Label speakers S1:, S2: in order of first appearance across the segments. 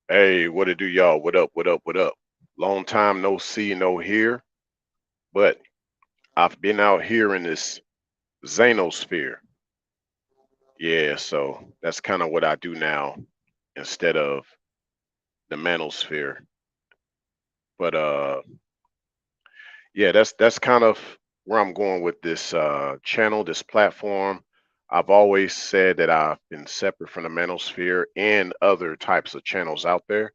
S1: Hey, what it do, y'all? What up? What up? What up? Long time no see, no hear. But I've been out here in this Xenosphere. Yeah, so that's kind of what I do now instead of the Manosphere. But yeah, that's kind of where I'm going with this channel, this platform. I've always said that I've been separate from the Manosphere and other types of channels out there.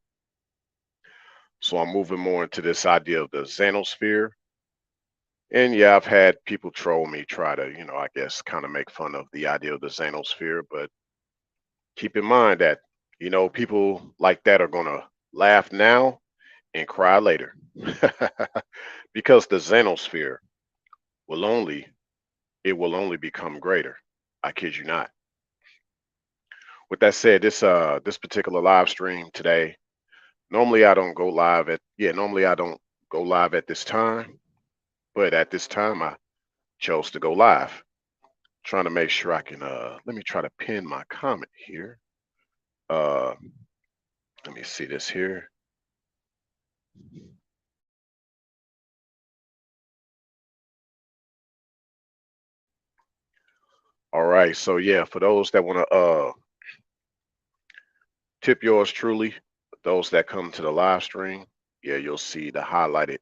S1: So I'm moving more into this idea of the Xenosphere. And yeah, I've had people troll me, try to, I guess, kind of make fun of the idea of the Xanosphere. But keep in mind that, people like that are going to laugh now and cry later. Because the Xanosphere will only, it will only become greater. I kid you not. With that said, this particular live stream today, normally I don't go live at, yeah, normally I don't go live at this time, but at this time I chose to go live. Trying to make sure I can let me try to pin my comment here. Uh let me see this here. All right, so yeah, for those that want to tip yours truly, those that come to the live stream, yeah, you'll see the highlighted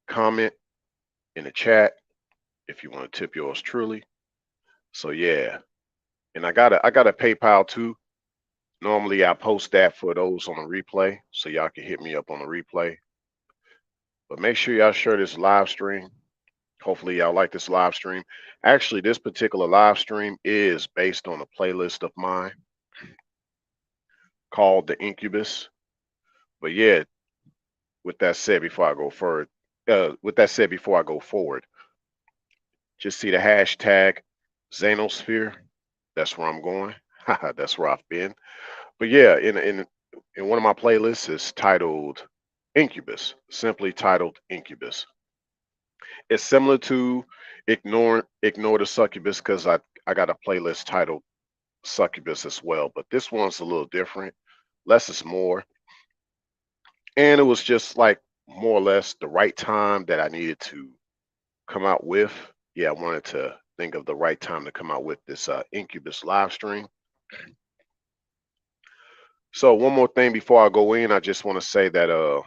S1: comment in the chat if you want to tip yours truly. So yeah, and I got a PayPal too. Normally I post that for those on the replay, so y'all can hit me up on the replay. But make sure y'all share this live stream. Hopefully y'all like this live stream. Actually, this particular live stream is based on a playlist of mine called the Incubus. But yeah, with that said, before I go forward, just see the hashtag Xanosphere. That's where I'm going. That's where I've been. But yeah, in one of my playlists is titled Incubus, simply titled Incubus. It's similar to Ignore the Succubus because I got a playlist titled Succubus as well, but this one's a little different. Less is more. And it was just like more or less the right time that I needed to come out with. Yeah, I wanted to think of the right time to come out with this Incubus live stream. So one more thing before I go in, I just want to say that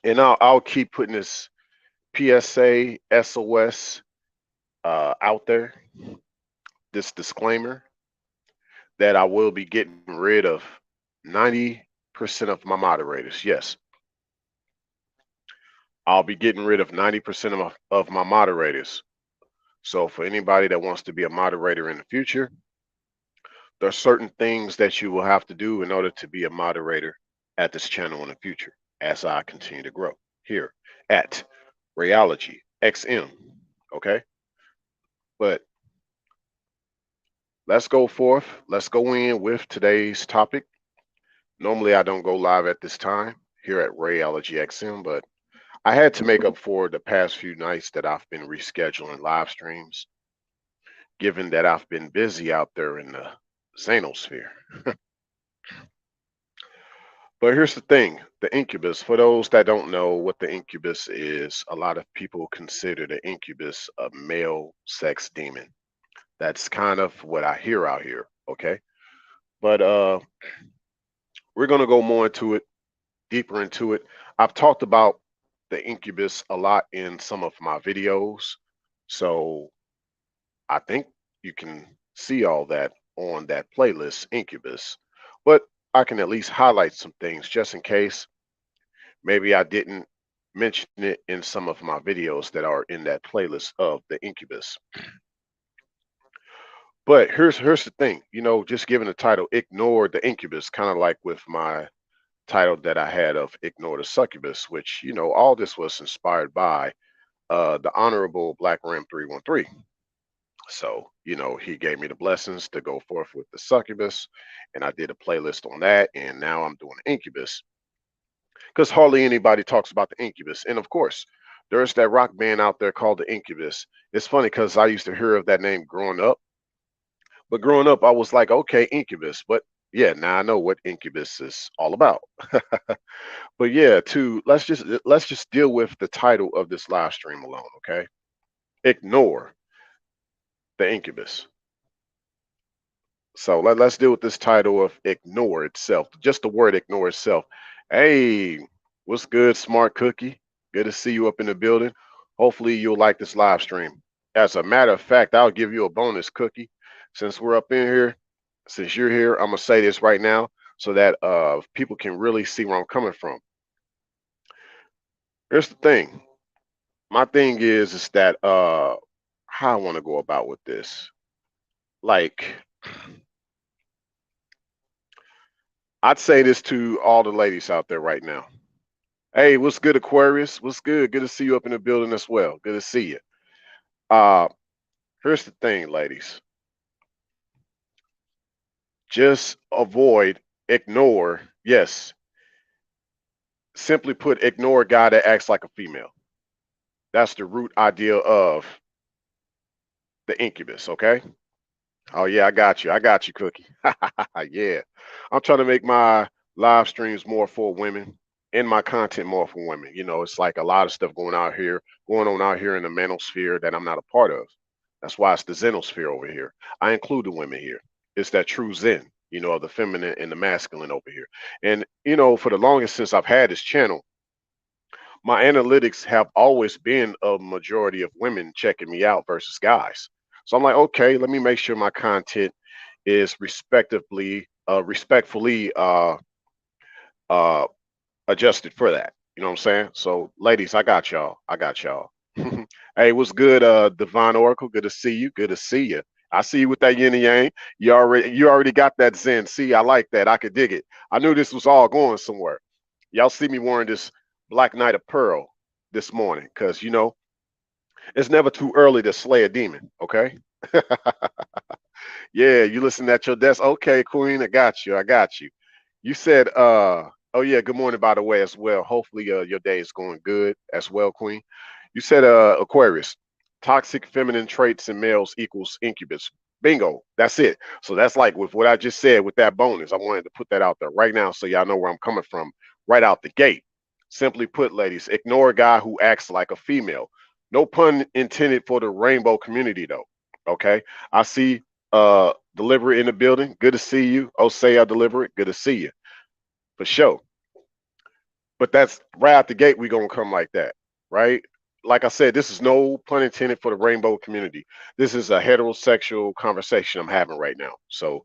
S1: and I'll keep putting this PSA SOS out there, this disclaimer that I will be getting rid of 90% of my moderators. Yes, I'll be getting rid of 90% of my moderators. So for anybody that wants to be a moderator in the future, there are certain things that you will have to do in order to be a moderator at this channel in the future as I continue to grow here at Rayology XM. Okay. But let's go forth. Let's go in with today's topic. Normally I don't go live at this time here at Rayology XM, but I had to make up for the past few nights that I've been rescheduling live streams, given that I've been busy out there in the Xanosphere. But here's the thing, the incubus, for those that don't know what the incubus is, a lot of people consider the incubus a male sex demon. That's kind of what I hear out here, okay? But we're going to go more into it, deeper into it. I've talked about the incubus a lot in some of my videos. So I think you can see all that on that playlist, Incubus. But I can at least highlight some things just in case maybe I didn't mention it in some of my videos that are in that playlist of the Incubus. But here's the thing, just giving the title Ignore the Incubus, kind of like with my title that I had of Ignore the Succubus, which, all this was inspired by the Honorable Black Ram 313. So, he gave me the blessings to go forth with the succubus, and I did a playlist on that, and now I'm doing incubus because hardly anybody talks about the incubus. And of course, there's that rock band out there called the Incubus. It's funny because I used to hear of that name growing up, but growing up, I was like, okay, incubus, but Yeah, now I know what Incubus is all about. But yeah, to let's just deal with the title of this live stream alone, okay? Ignore the Incubus. So let's deal with this title of ignore itself. Just the word ignore itself. Hey, what's good, smart cookie? Good to see you up in the building. Hopefully you'll like this live stream. As a matter of fact, I'll give you a bonus cookie since we're up in here. Since you're here, I'm gonna say this right now so that people can really see where I'm coming from. Here's the thing. My thing is that how I want to go about with this. Like I'd say this to all the ladies out there right now. Hey, what's good, Aquarius? What's good? Good to see you up in the building as well. Good to see you. Uh, Here's the thing, ladies. Just avoid, ignore. Yes, simply put, ignore a guy that acts like a female. That's the root idea of the incubus. Okay. Oh yeah, I got you. I got you, Cookie. Yeah, I'm trying to make my live streams more for women and my content more for women. You know, it's like a lot of stuff going on out here in the manosphere that I'm not a part of. That's why it's the xenosphere over here. I include the women here. It's that true zen, you know, of the feminine and the masculine over here. And you know, for the longest since I've had this channel, my analytics have always been a majority of women checking me out versus guys. So I'm like, okay, let me make sure my content is respectfully uh, adjusted for that. You know what I'm saying? So, ladies, I got y'all. I got y'all. Hey, what's good, Divine Oracle? Good to see you. Good to see you. I see you with that yin and yang. You already got that zen. See, I like that. I could dig it. I knew this was all going somewhere. Y'all see me wearing this Black Knight of Pearl this morning because you know it's never too early to slay a demon. Okay. Yeah, you listen at your desk. Okay, Queen, I got you. I got you. You said, oh yeah, good morning by the way as well. Hopefully your day is going good as well, Queen. You said Aquarius, toxic feminine traits in males equals incubus. Bingo. That's it. So that's like with what I just said with that bonus. I wanted to put that out there right now so y'all know where I'm coming from right out the gate. Simply put, ladies, ignore a guy who acts like a female. No pun intended for the rainbow community though. Okay. I see Deliberate in the building. Good to see you. Oh, say I Deliberate. Good to see you for sure. But that's right out the gate. We gonna come like that, right? Like I said, this is no pun intended for the rainbow community. This is a heterosexual conversation I'm having right now. So,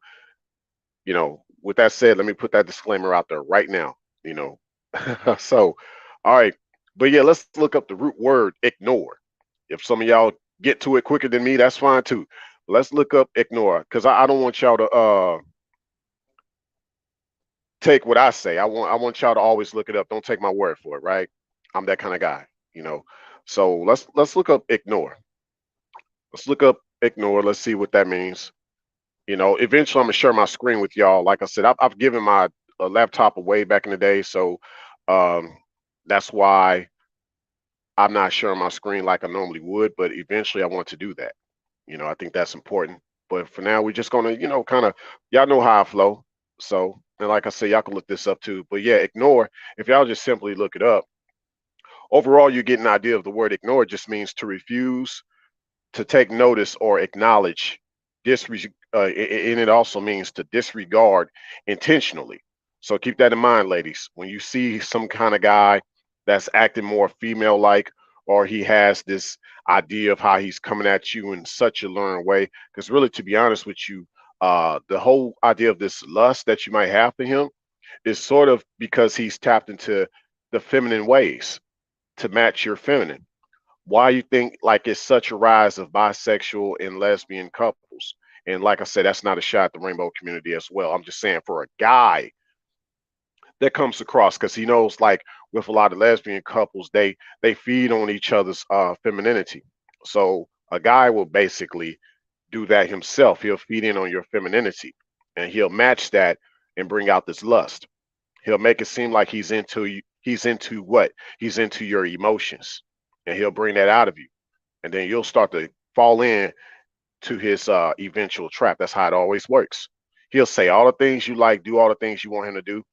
S1: you know, with that said, let me put that disclaimer out there right now. You know, so all right, but yeah, let's look up the root word ignore. If some of y'all get to it quicker than me, that's fine too. Let's look up ignore because I don't want y'all to take what I say. I want y'all to always look it up. Don't take my word for it, right? I'm that kind of guy, you know. So let's look up ignore. Let's look up ignore. Let's see what that means. You know, eventually I'm gonna share my screen with y'all. Like I said, I've given my laptop away back in the day, so um, that's why I'm not sharing my screen like I normally would. But eventually I want to do that. You know, I think that's important. But for now, we're just gonna, you know, kind of y'all know how I flow. So, and like I said, y'all can look this up too. But yeah, ignore. If y'all just simply look it up, overall, you get an idea of the word ignore. It just means to refuse to take notice or acknowledge and it also means to disregard intentionally. So keep that in mind, ladies. When you see some kind of guy that's acting more female like, or he has this idea of how he's coming at you in such a learned way, because really, to be honest with you, the whole idea of this lust that you might have for him is sort of because he's tapped into the feminine ways to match your feminine. Why you think like it's such a rise of bisexual and lesbian couples? And like I said, that's not a shot at the rainbow community as well. I'm just saying for a guy that comes across because he knows like with a lot of lesbian couples, they feed on each other's femininity. So a guy will basically do that himself. He'll feed in on your femininity and he'll match that and bring out this lust. He'll make it seem like he's into what? He's into your emotions. And he'll bring that out of you. And then you'll start to fall in to his eventual trap. That's how it always works. He'll say all the things you like, do all the things you want him to do.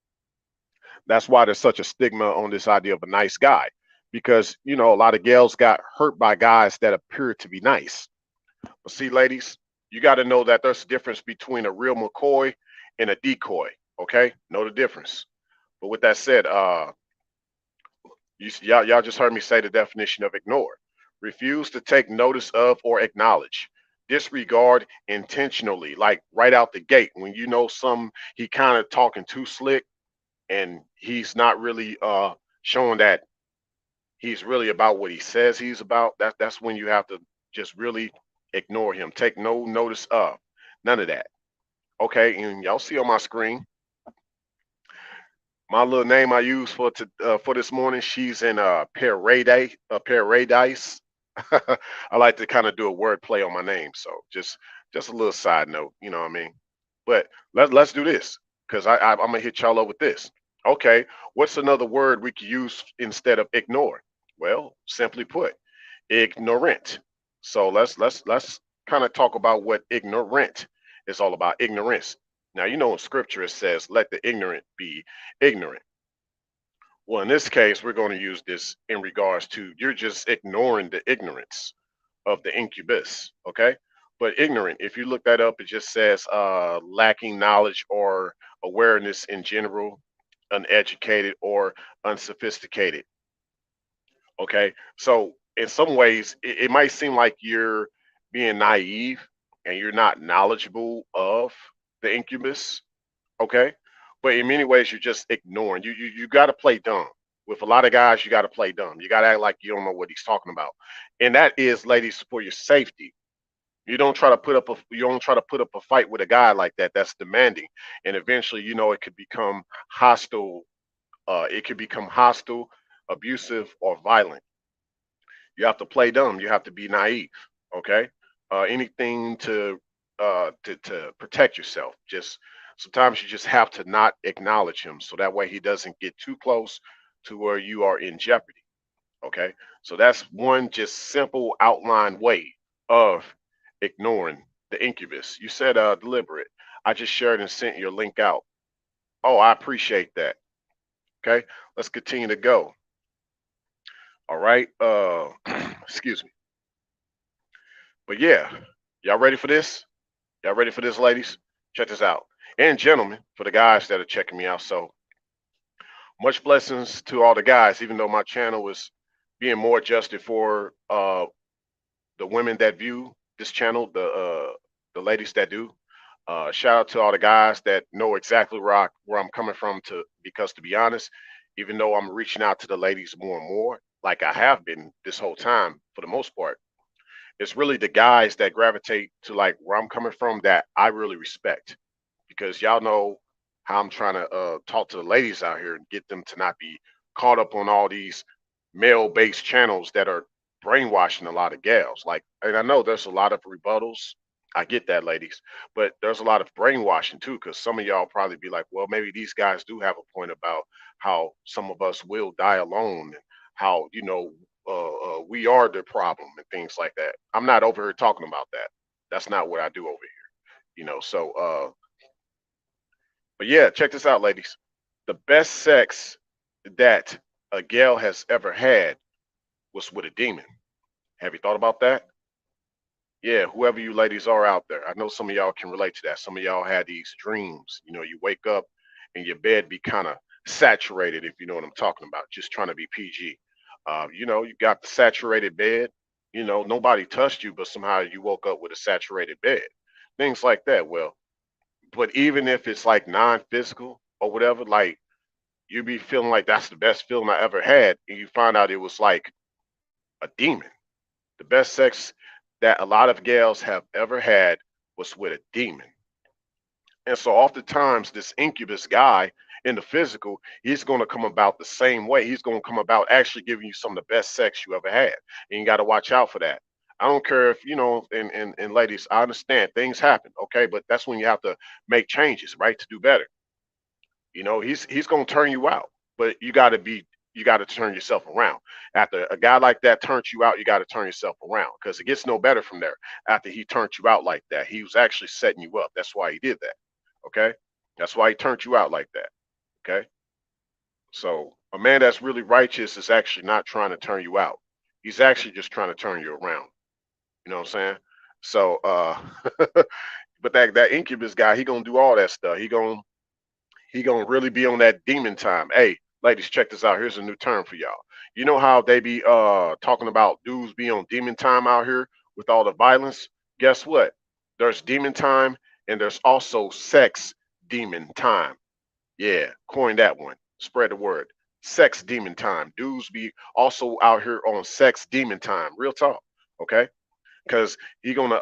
S1: That's why there's such a stigma on this idea of a nice guy, because a lot of gals got hurt by guys that appear to be nice. But see, ladies, you got to know that there's a difference between a real McCoy and a decoy. Okay, know the difference. But with that said, y'all just heard me say the definition of ignore: refuse to take notice of or acknowledge, disregard intentionally, like right out the gate when you know some he kind of talking too slick and he's not really showing that he's really about what he says he's about. That's when you have to just really ignore him. Take no notice of. None of that. Okay, and y'all see on my screen my little name I use for this morning. She's in paradise. I like to kind of do a word play on my name, so just a little side note, you know what I mean. But let's do this because I'm gonna hit y'all up with this. Okay, what's another word we could use instead of ignore? Well, simply put, ignorant. So let's kind of talk about what ignorant is all about. Ignorance. Now you know in scripture it says, "Let the ignorant be ignorant." Well, in this case, we're going to use this in regards to you're just ignoring the ignorance of the incubus, okay? But ignorant, if you look that up, it just says lacking knowledge or awareness in general, uneducated or unsophisticated, okay? So in some ways, it might seem like you're being naive and you're not knowledgeable of the incubus, okay? But in many ways, you're just ignoring. You got to play dumb. With a lot of guys, you got to play dumb. You got to act like you don't know what he's talking about, and that is, ladies, for your safety. You don't try to put up a fight with a guy like that. That's demanding, and eventually, it could become hostile. It could become hostile, abusive, or violent. You have to play dumb. You have to be naive. Okay. Anything to protect yourself. Just sometimes you just have to not acknowledge him, so that way he doesn't get too close to where you are in jeopardy. Okay. So that's one just simple outline way of ignoring the incubus. You said deliberate. I just shared and sent your link out. Oh, I appreciate that. Okay. Let's continue to go. All right. Excuse me. But yeah, y'all ready for this? Y'all ready for this, ladies? Check this out. And gentlemen, for the guys that are checking me out. So much blessings to all the guys, even though my channel is being more adjusted for the women that view this channel, the ladies that do. Shout out to all the guys that know exactly where I'm coming from, because to be honest, even though I'm reaching out to the ladies more and more, like I have been this whole time for the most part, it's really the guys that gravitate to like where I'm coming from that I really respect, because y'all know how I'm trying to talk to the ladies out here and get them to not be caught up on all these male-based channels that are brainwashing a lot of gals. Like, and I know there's a lot of rebuttals. I get that, ladies, but there's a lot of brainwashing too, because some of y'all probably be like, well, maybe these guys do have a point about how some of us will die alone and how we are the problem and things like that. I'm not over here talking about that. That's not what I do over here. But yeah, check this out, ladies. The best sex that a gal has ever had was with a demon. Have you thought about that? Yeah, whoever you ladies are out there, I know some of y'all can relate to that. Some of y'all had these dreams. You wake up and your bed be kind of saturated, if you know what I'm talking about. Just trying to be PG. You got the saturated bed. Nobody touched you, but somehow you woke up with a saturated bed. Things like that. Well, but even if it's like non-physical or whatever, like you be feeling like that's the best feeling I ever had, and you find out it was like a demon. The best sex that a lot of gals have ever had was with a demon. And so oftentimes this incubus guy in the physical, he's going to come about the same way. He's going to come about actually giving you some of the best sex you ever had. And you got to watch out for that. I don't care if, and ladies, I understand things happen, okay? But that's when you have to make changes, right? To do better. He's going to turn you out, but you got to turn yourself around. After a guy like that turns you out, you got to turn yourself around, because it gets no better from there. After he turned you out like that, he was actually setting you up. That's why he did that. Okay, that's why he turned you out like that. Okay, so a man that's really righteous is actually not trying to turn you out. He's actually just trying to turn you around. You know what I'm saying? So, but that incubus guy, he gonna do all that stuff. He gonna really be on that demon time. Hey, ladies, check this out. Here's a new term for y'all. You know how they be talking about dudes be on demon time out here with all the violence? Guess what? There's demon time and there's also sex demon time. Yeah, coin that one. Spread the word. Sex demon time. Dudes be also out here on sex demon time. Real talk. Okay? Because he gonna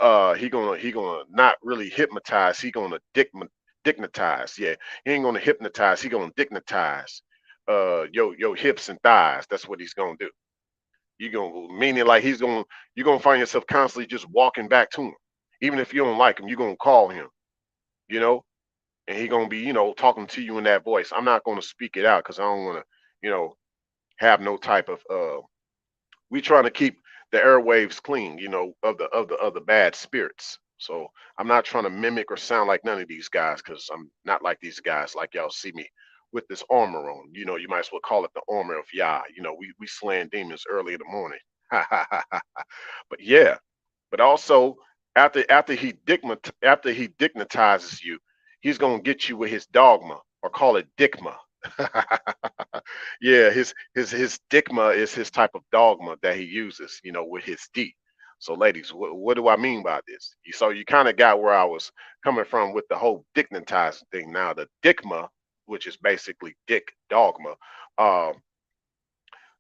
S1: not really hypnotize. He gonna dignitize. Yeah, he ain't gonna hypnotize. He gonna dignitize. Your hips and thighs. That's what he's gonna do. You gonna meaning like you're gonna find yourself constantly just walking back to him, even if you don't like him. You're gonna call him. You know, and he gonna be talking to you in that voice. I'm not gonna speak it out because I don't want to you know have no type of we trying to keep the airwaves clean, of the bad spirits. So I'm not trying to mimic or sound like none of these guys because I'm not like these guys. Like y'all see me with this armor on. You might as well call it the armor of Yah. We slaying demons early in the morning. But yeah, but also after he dignitizes you, he's gonna get you with his dogma or call it dogma. Yeah, his dogma is his type of dogma that he uses, with his D. So, ladies, what do I mean by this? So you kind of got where I was coming from with the whole dignitizing thing. Now, the dogma, which is basically dick dogma, um,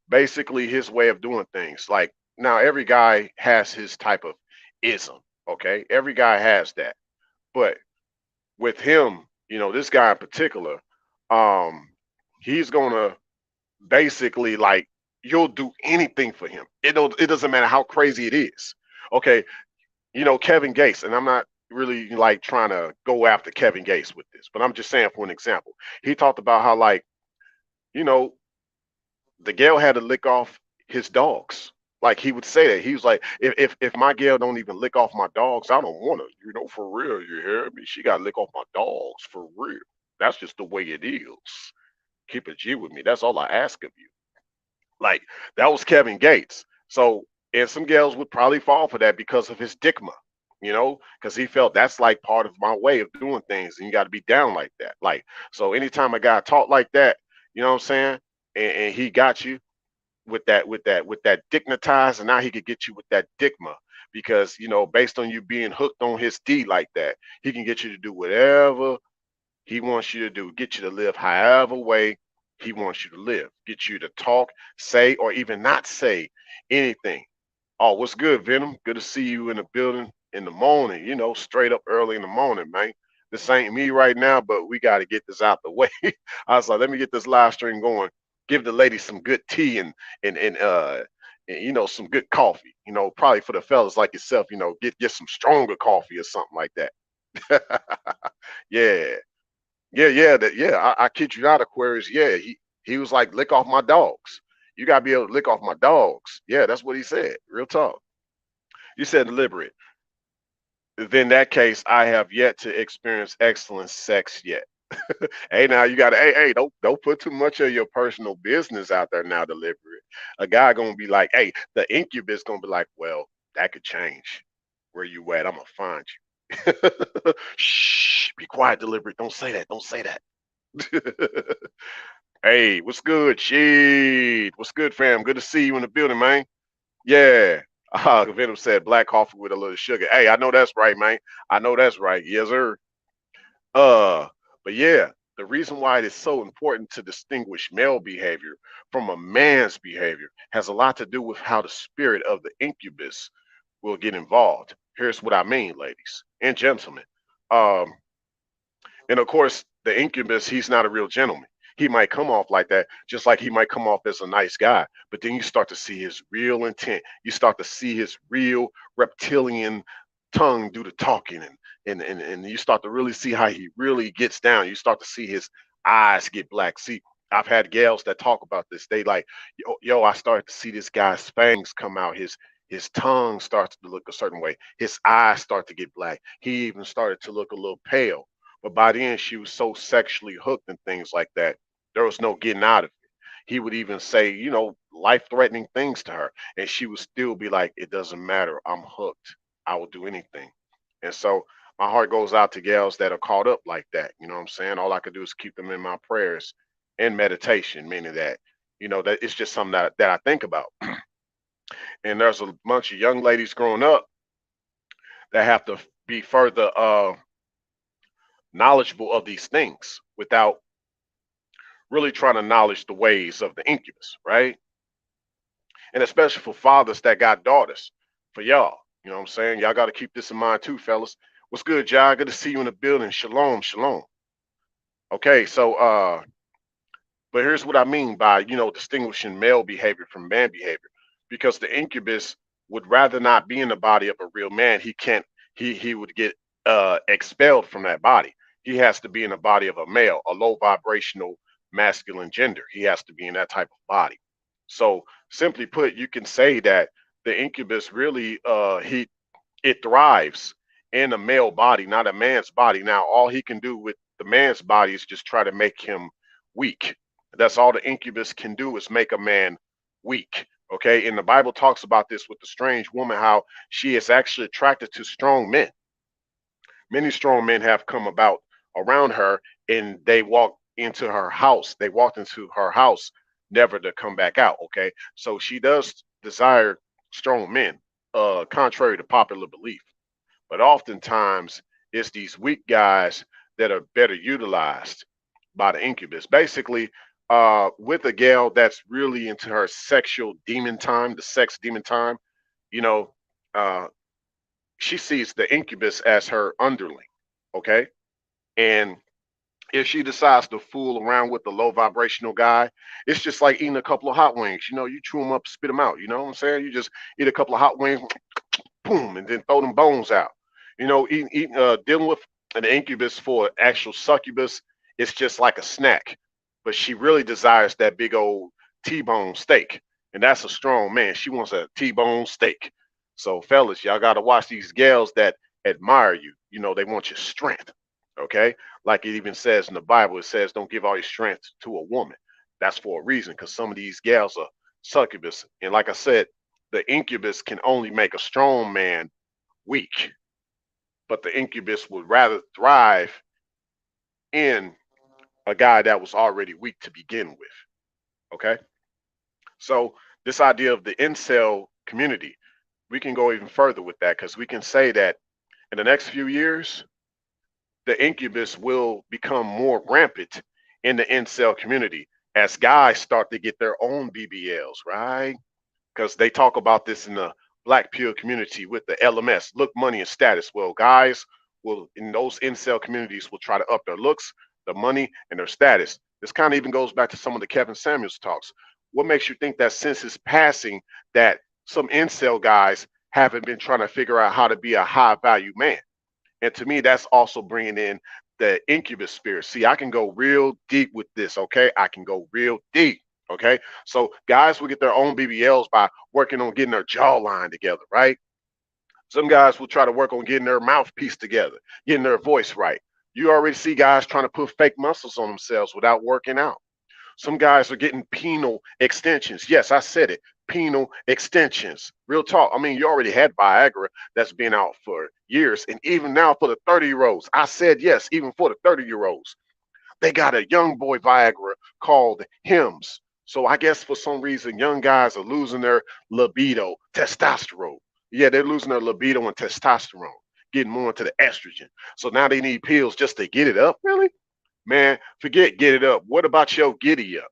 S1: basically his way of doing things. Like now, every guy has his type of ism. Okay, every guy has that, but with him, this guy in particular, um, he's gonna basically like you'll do anything for him. It doesn't matter how crazy it is. Okay, Kevin Gates, and I'm not really like trying to go after Kevin Gates with this, but I'm just saying for an example. He talked about how like, you know, the Gale had to lick off his dogs. Like he would say that. He was like, if my Gale don't even lick off my dogs, I don't want to, for real, you hear me? She gotta lick off my dogs for real. That's just the way it is. Keep it G with me. That's all I ask of you. Like that was Kevin Gates. So and some gals would probably fall for that because of his dogma, because he felt that's like part of my way of doing things, and you got to be down like that. Like so, anytime a guy talk like that, you know what I'm saying, and he got you with that dignitized, and now he could get you with that dogma because based on you being hooked on his D like that, he can get you to do whatever he wants you to do, get you to live however way he wants you to live, get you to talk, say, or even not say anything. Oh, what's good, Venom? Good to see you in the building in the morning, straight up early in the morning, man. This ain't me right now, but we got to get this out the way. I was like, let me get this live stream going. Give the ladies some good tea and some good coffee. Probably for the fellas like yourself, get some stronger coffee or something like that. Yeah. Yeah. I kid you not, Aquarius. Yeah, he was like, lick off my dogs. You gotta be able to lick off my dogs. Yeah, that's what he said. Real talk. You said deliberate. Then in that case, I have yet to experience excellent sex yet. Hey, now you gotta. Hey, don't put too much of your personal business out there now. Deliberate. A guy gonna be like, hey, the incubus gonna be like, well, that could change. Where you at? I'm gonna find you. Shh. Be quiet. Deliberate. Don't say that. Don't say that. Hey, what's good? Shit. What's good, fam? Good to see you in the building, man. Yeah. Venom said black coffee with a little sugar. Hey, I know that's right, man. I know that's right. Yes, sir. Uh, but yeah, the reason why it is so important to distinguish male behavior from a man's behavior has a lot to do with how the spirit of the incubus will get involved. Here's what I mean, ladies and gentlemen. Um, And of course, the incubus, he's not a real gentleman. He might come off like that, just like he might come off as a nice guy. But then you start to see his real intent. You start to see his real reptilian tongue do the talking, and you start to really see how he really gets down. You start to see his eyes get black. See, I've had gals that talk about this. They like, yo, I started to see this guy's fangs come out. His tongue starts to look a certain way. His eyes start to get black. He even started to look a little pale. But by then, she was so sexually hooked and things like that, there was no getting out of it. He would even say, life-threatening things to her, and she would still be like, "It doesn't matter. I'm hooked. I will do anything." And so my heart goes out to gals that are caught up like that. You know what I'm saying? All I can do is keep them in my prayers and meditation, meaning that, that it's just something that I think about. And there's a bunch of young ladies growing up that have to be further knowledgeable of these things without really trying to knowledge the ways of the incubus, right? And especially for fathers that got daughters, for y'all. You know what I'm saying? Y'all got to keep this in mind too, fellas. What's good, John? Good to see you in the building. Shalom, shalom. Okay, so but here's what I mean by, distinguishing male behavior from man behavior. Because the incubus would rather not be in the body of a real man. He can't, he would get expelled from that body. He has to be in the body of a male, a low vibrational masculine gender. He has to be in that type of body. So simply put, you can say that the incubus really he it thrives in a male body, not a man's body. Now, all he can do with the man's body is just try to make him weak. That's all the incubus can do is make a man weak. Okay. And the Bible talks about this with the strange woman, how she is actually attracted to strong men. Many strong men have come about around her and they walked into her house. They walked into her house never to come back out. Okay. So she does desire strong men, contrary to popular belief. But oftentimes it's these weak guys that are better utilized by the incubus. Basically, with a gal that's really into her sexual demon time, the sex demon time, you know, uh, she sees the incubus as her underling. Okay. And if she decides to fool around with the low vibrational guy, it's just like eating a couple of hot wings. You chew them up, spit them out. You know what I'm saying? You just eat a couple of hot wings, boom, and then throw them bones out. Dealing with an incubus for actual succubus, it's just like a snack. But she really desires that big old T-bone steak, and that's a strong man. She wants a T-bone steak. So, fellas, y'all got to watch these gals that admire you. They want your strength. Okay, like it even says in the Bible, it says, "Don't give all your strength to a woman." That's for a reason, because some of these gals are succubus, and like I said, the incubus can only make a strong man weak, but the incubus would rather thrive in a guy that was already weak to begin with. Okay. So, this idea of the incel community, we can go even further with that because we can say that in the next few years, the incubus will become more rampant in the incel community as guys start to get their own BBLs, right? Because they talk about this in the black pill community with the LMS, look, money, and status. Well, guys will in those incel communities will try to up their looks, their money, and their status. This kind of even goes back to some of the Kevin Samuels talks. What makes you think that since his passing, that some incel guys haven't been trying to figure out how to be a high value man? And to me, that's also bringing in the incubus spirit. See, I can go real deep with this, okay? I can go real deep, okay? So guys will get their own BBLs by working on getting their jawline together, right? Some guys will try to work on getting their mouthpiece together, getting their voice right. You already see guys trying to put fake muscles on themselves without working out. Some guys are getting penile extensions. Yes, I said it. Penile extensions. Real talk. I mean, you already had Viagra that's been out for years. And even now for the 30-year-olds, I said yes, even for the 30-year-olds, they got a young boy Viagra called Hims. So I guess for some reason, young guys are losing their libido, testosterone. Yeah, they're losing their libido and testosterone, getting more into the estrogen. So now they need pills just to get it up. Really? Man, forget get it up. What about your giddy up?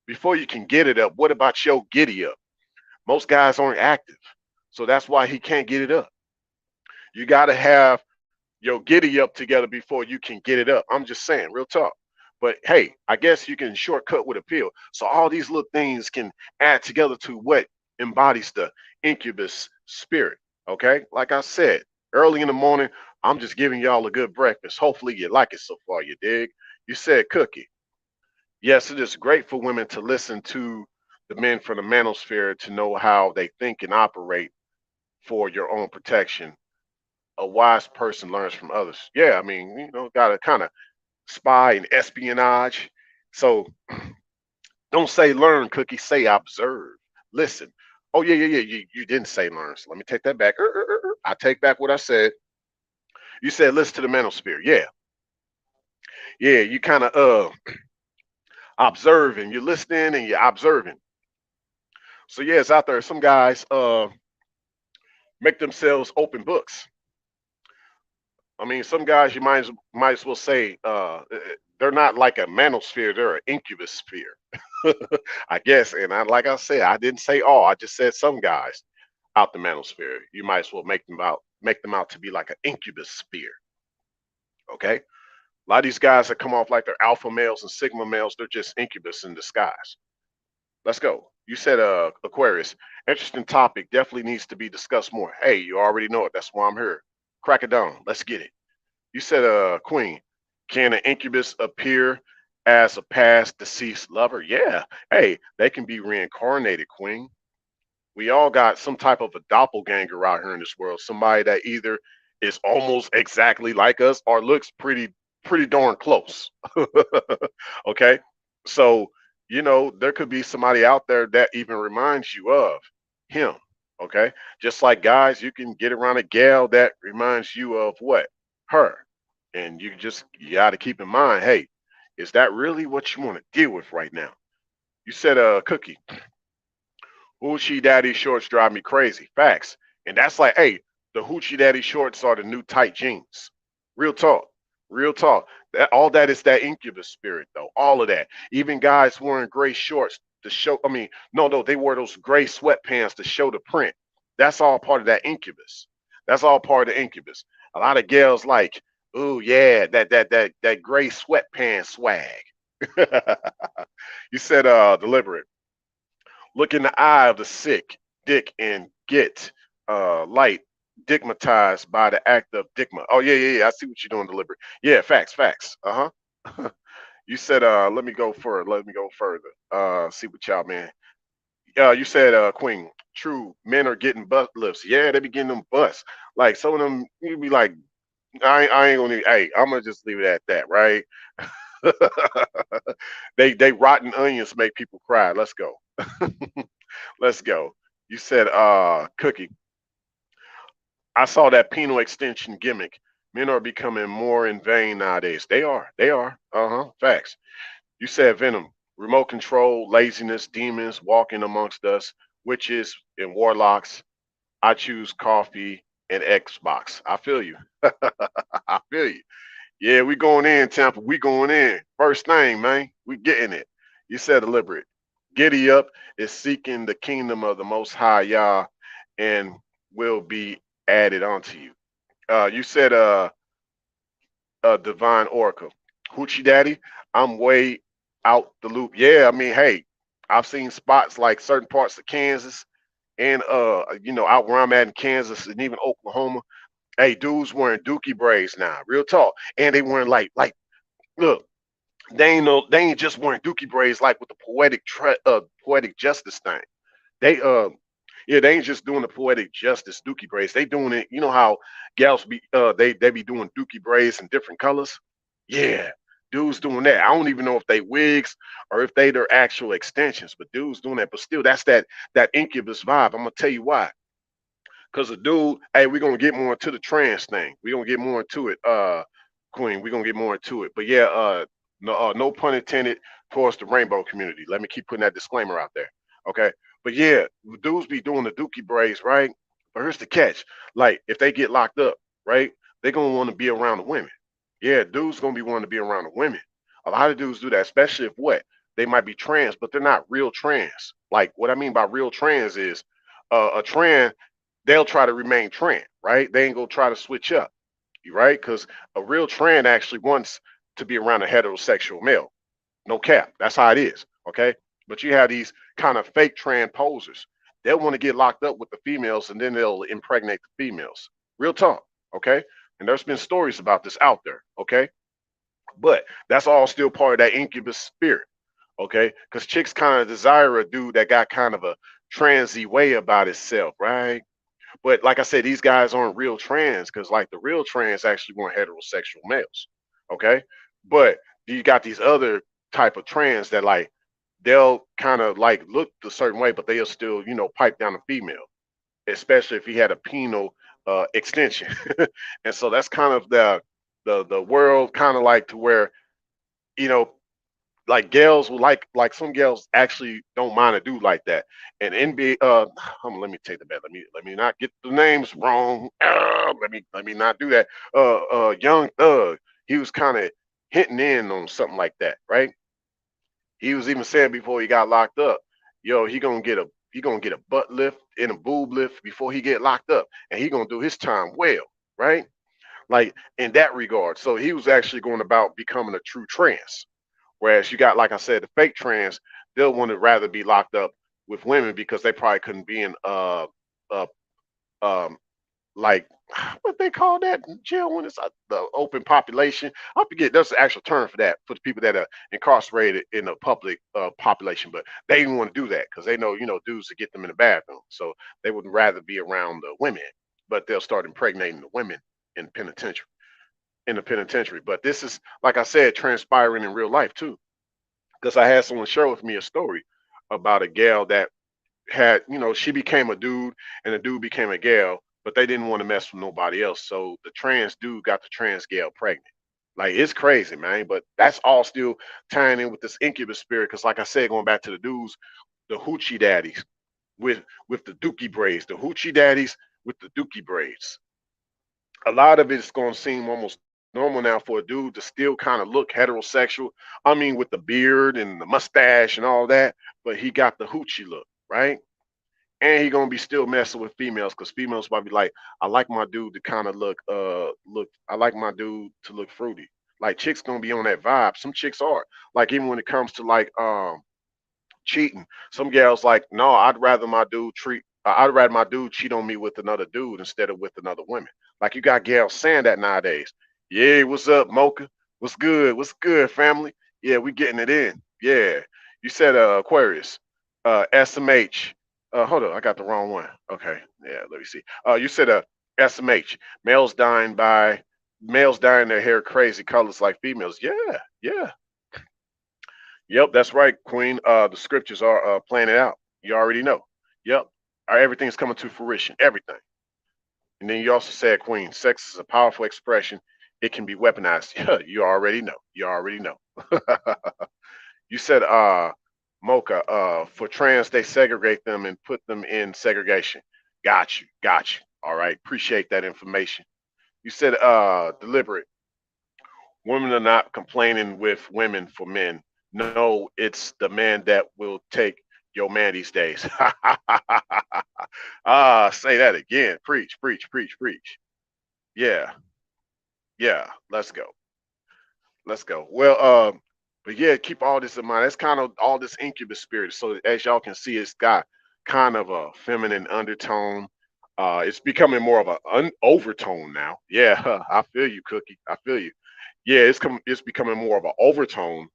S1: Before you can get it up, what about your giddy up? Most guys aren't active. So that's why he can't get it up. You got to have your giddy up together before you can get it up. I'm just saying, real talk. But hey, I guess you can shortcut with a pill. So all these little things can add together to what embodies the incubus spirit. Okay. Like I said, early in the morning, I'm just giving y'all a good breakfast. Hopefully you like it so far, you dig? You said cookie. Yes, it is great for women to listen to the men from the manosphere to know how they think and operate for your own protection. a wise person learns from others. Yeah, I mean, gotta kind of spy and espionage. So don't say learn, Cookie. Say observe. Listen. Oh yeah, yeah, yeah. You didn't say learn. So let me take that back. I take back what I said. You said listen to the manosphere. Yeah, yeah. You kind of observing. You're listening and you're observing. So yeah, it's out there. Some guys make themselves open books. I mean, some guys you might as well say they're not like a manosphere; they're an incubus sphere, I guess. And like I said, I didn't say all. I just said some guys out the manosphere. You might as well make them out to be like an incubus sphere. Okay, a lot of these guys that come off like they're alpha males and sigma males, they're just incubus in disguise. Let's go. You said Aquarius. Interesting topic. Definitely needs to be discussed more. Hey, you already know it. That's why I'm here. Crack it down. Let's get it. You said Queen. Can an incubus appear as a past deceased lover? Yeah. Hey, they can be reincarnated, Queen. We all got some type of a doppelganger out here in this world. Somebody that either is almost exactly like us or looks pretty darn close. Okay. So, there could be somebody out there that even reminds you of him. Okay. Just like guys, you can get around a gal that reminds you of what? Her. And you got to keep in mind, hey, is that really what you want to deal with right now? You said Cookie. Hoochie Daddy shorts drive me crazy. Facts. And that's like, hey, the Hoochie Daddy shorts are the new tight jeans. Real talk. Real talk. All that is that incubus spirit, though. All of that. Even guys wearing gray shorts to show, I mean, no, they wear those gray sweatpants to show the print. That's all part of that incubus. That's all part of the incubus. A lot of gals like, ooh, yeah, that gray sweatpants swag. You said deliberate. Look in the eye of the sick, dick, and get light digmatized by the act of digma. Oh yeah, yeah, yeah. I see what you're doing, deliberate. Yeah, facts, facts. Uh-huh. You said let me go further. Let me go further. See what y'all, man. You said Queen. True, men are getting butt lifts. Yeah, they be getting them butts. Like some of them, you be like, I ain't gonna. Hey, I'm gonna just leave it at that, right? They rotten onions make people cry. Let's go. Let's go. You said Cookie. I saw that penal extension gimmick. Men are becoming more in vain nowadays. They are. They are. Uh-huh. Facts. You said Venom. Remote control, laziness, demons walking amongst us, witches and warlocks. I choose coffee and Xbox. I feel you. I feel you. Yeah, we going in, Tampa. We going in. First thing, man. We getting it. You said deliberate. Giddy up is seeking the kingdom of the Most High Yah and will be added onto you. You said divine oracle. Hoochie Daddy, I'm way out the loop. Yeah, I mean, hey, I've seen spots like certain parts of Kansas and out where I'm at in Kansas and even Oklahoma. Hey, dudes wearing dookie braids now, real talk. And they wearing like look, they ain't just wearing dookie braids like with the poetic justice thing. They yeah, they ain't just doing the poetic justice dookie braids. They doing it. You know how gals be they be doing dookie braids in different colors. Yeah, dudes doing that. I don't even know if they wigs or if they their actual extensions, but dudes doing that. But still, that's that incubus vibe. I'm gonna tell you why. Cause a dude, hey, we're gonna get more into the trans thing. We're gonna get more into it, Queen. We're gonna get more into it. But yeah, no pun intended towards the rainbow community. Let me keep putting that disclaimer out there. Okay. But yeah, dudes be doing the dookie braids, right? But here's the catch. Like, if they get locked up, right, they're gonna want to be around the women. Yeah, dudes gonna be wanting to be around the women. A lot of dudes do that, especially if what? They might be trans, but they're not real trans. Like what I mean by real trans is a trans they'll try to remain trans, right? They ain't gonna try to switch up, right? Because a real trans actually wants to be around a heterosexual male. No cap. That's how it is. Okay. But you have these kind of fake trans posers. They'll want to get locked up with the females and then they'll impregnate the females. Real talk. Okay. And there's been stories about this out there. Okay. But that's all still part of that incubus spirit. Okay. Because chicks kind of desire a dude that got kind of a transy way about himself, right? But like I said, these guys aren't real trans because like the real trans actually want heterosexual males. Okay. But you got these other type of trans that like they'll kind of like look a certain way, but they'll still, pipe down a female, especially if he had a penal extension. And so that's kind of the world kind of like to where, you know, like gals will like some gals actually don't mind a dude like that. And NBA, let me take the bet. Let me not get the names wrong. Let me not do that. Young Thug, he was kind of hinting in on something like that, right? He was even saying before he got locked up, yo, he gonna get a butt lift and a boob lift before he get locked up, and he gonna do his time well, right? Like in that regard. So he was actually going about becoming a true trans. Whereas you got, like I said, the fake trans, they'll want to rather be locked up with women because they probably couldn't be in uh um like what they call that in jail when it's the open population. I forget. There's an actual term for that for the people that are incarcerated in the public population, but they didn't want to do that because they know dudes to get them in the bathroom, so they would rather be around the women. But they'll start impregnating the women in penitentiary in the penitentiary. But this is, like I said, transpiring in real life too, because I had someone share with me a story about a gal that had, she became a dude and the dude became a gal, but they didn't want to mess with nobody else. So the trans dude got the trans gal pregnant. Like it's crazy, man. But that's all still tying in with this incubus spirit. Cause like I said, going back to the dudes, the hoochie daddies with the dookie braids, the hoochie daddies with the dookie braids. A lot of it's gonna seem almost normal now for a dude to still kind of look heterosexual. I mean, with the beard and the mustache and all that, but he got the hoochie look, right? And he gonna be still messing with females because females might be like, I like my dude to kind of look. I like my dude to look fruity. Like chicks gonna be on that vibe. Some chicks are like even when it comes to like cheating. Some gals like, no, I'd rather my dude cheat on me with another dude instead of with another woman. Like you got gals saying that nowadays. Yeah, what's up, Mocha? What's good? What's good, family? Yeah, we getting it in. Yeah. You said Aquarius. SMH. Hold on, I got the wrong one. Okay. Yeah, let me see. You said SMH. Males dyeing their hair crazy colors like females. Yeah, yeah. Yep, that's right, Queen. The scriptures are playing it out. You already know. Yep. Everything's coming to fruition. Everything. And then you also said, Queen, sex is a powerful expression. It can be weaponized. Yeah, you already know. You already know. You said, Mocha, for trans, they segregate them and put them in segregation. Got you. Got you. All right. Appreciate that information. You said, deliberate. Women are not complaining with women for men. No, it's the man that will take your man these days. Say that again. Preach, preach, preach, preach. Yeah, yeah. Let's go. Let's go. Well, but yeah, keep all this in mind. That's kind of all this incubus spirit. So as y'all can see, it's got kind of a feminine undertone. It's becoming more of an overtone now. Yeah, I feel you, Cookie. I feel you. Yeah, it's becoming more of an overtone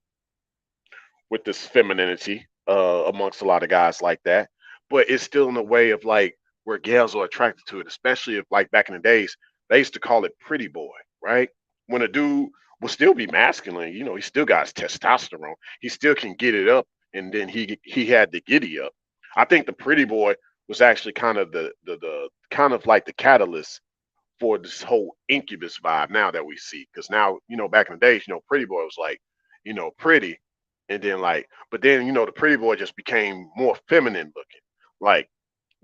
S1: with this femininity amongst a lot of guys like that. But it's still in a way of like where gals are attracted to it, especially if like back in the days, they used to call it pretty boy, right? When a dude will still be masculine, he still got his testosterone. He still can get it up, and then he had the giddy up. I think the pretty boy was actually kind of the kind of like the catalyst for this whole incubus vibe now that we see. Because now, back in the days, pretty boy was like, pretty, and then like, but then the pretty boy just became more feminine looking. Like,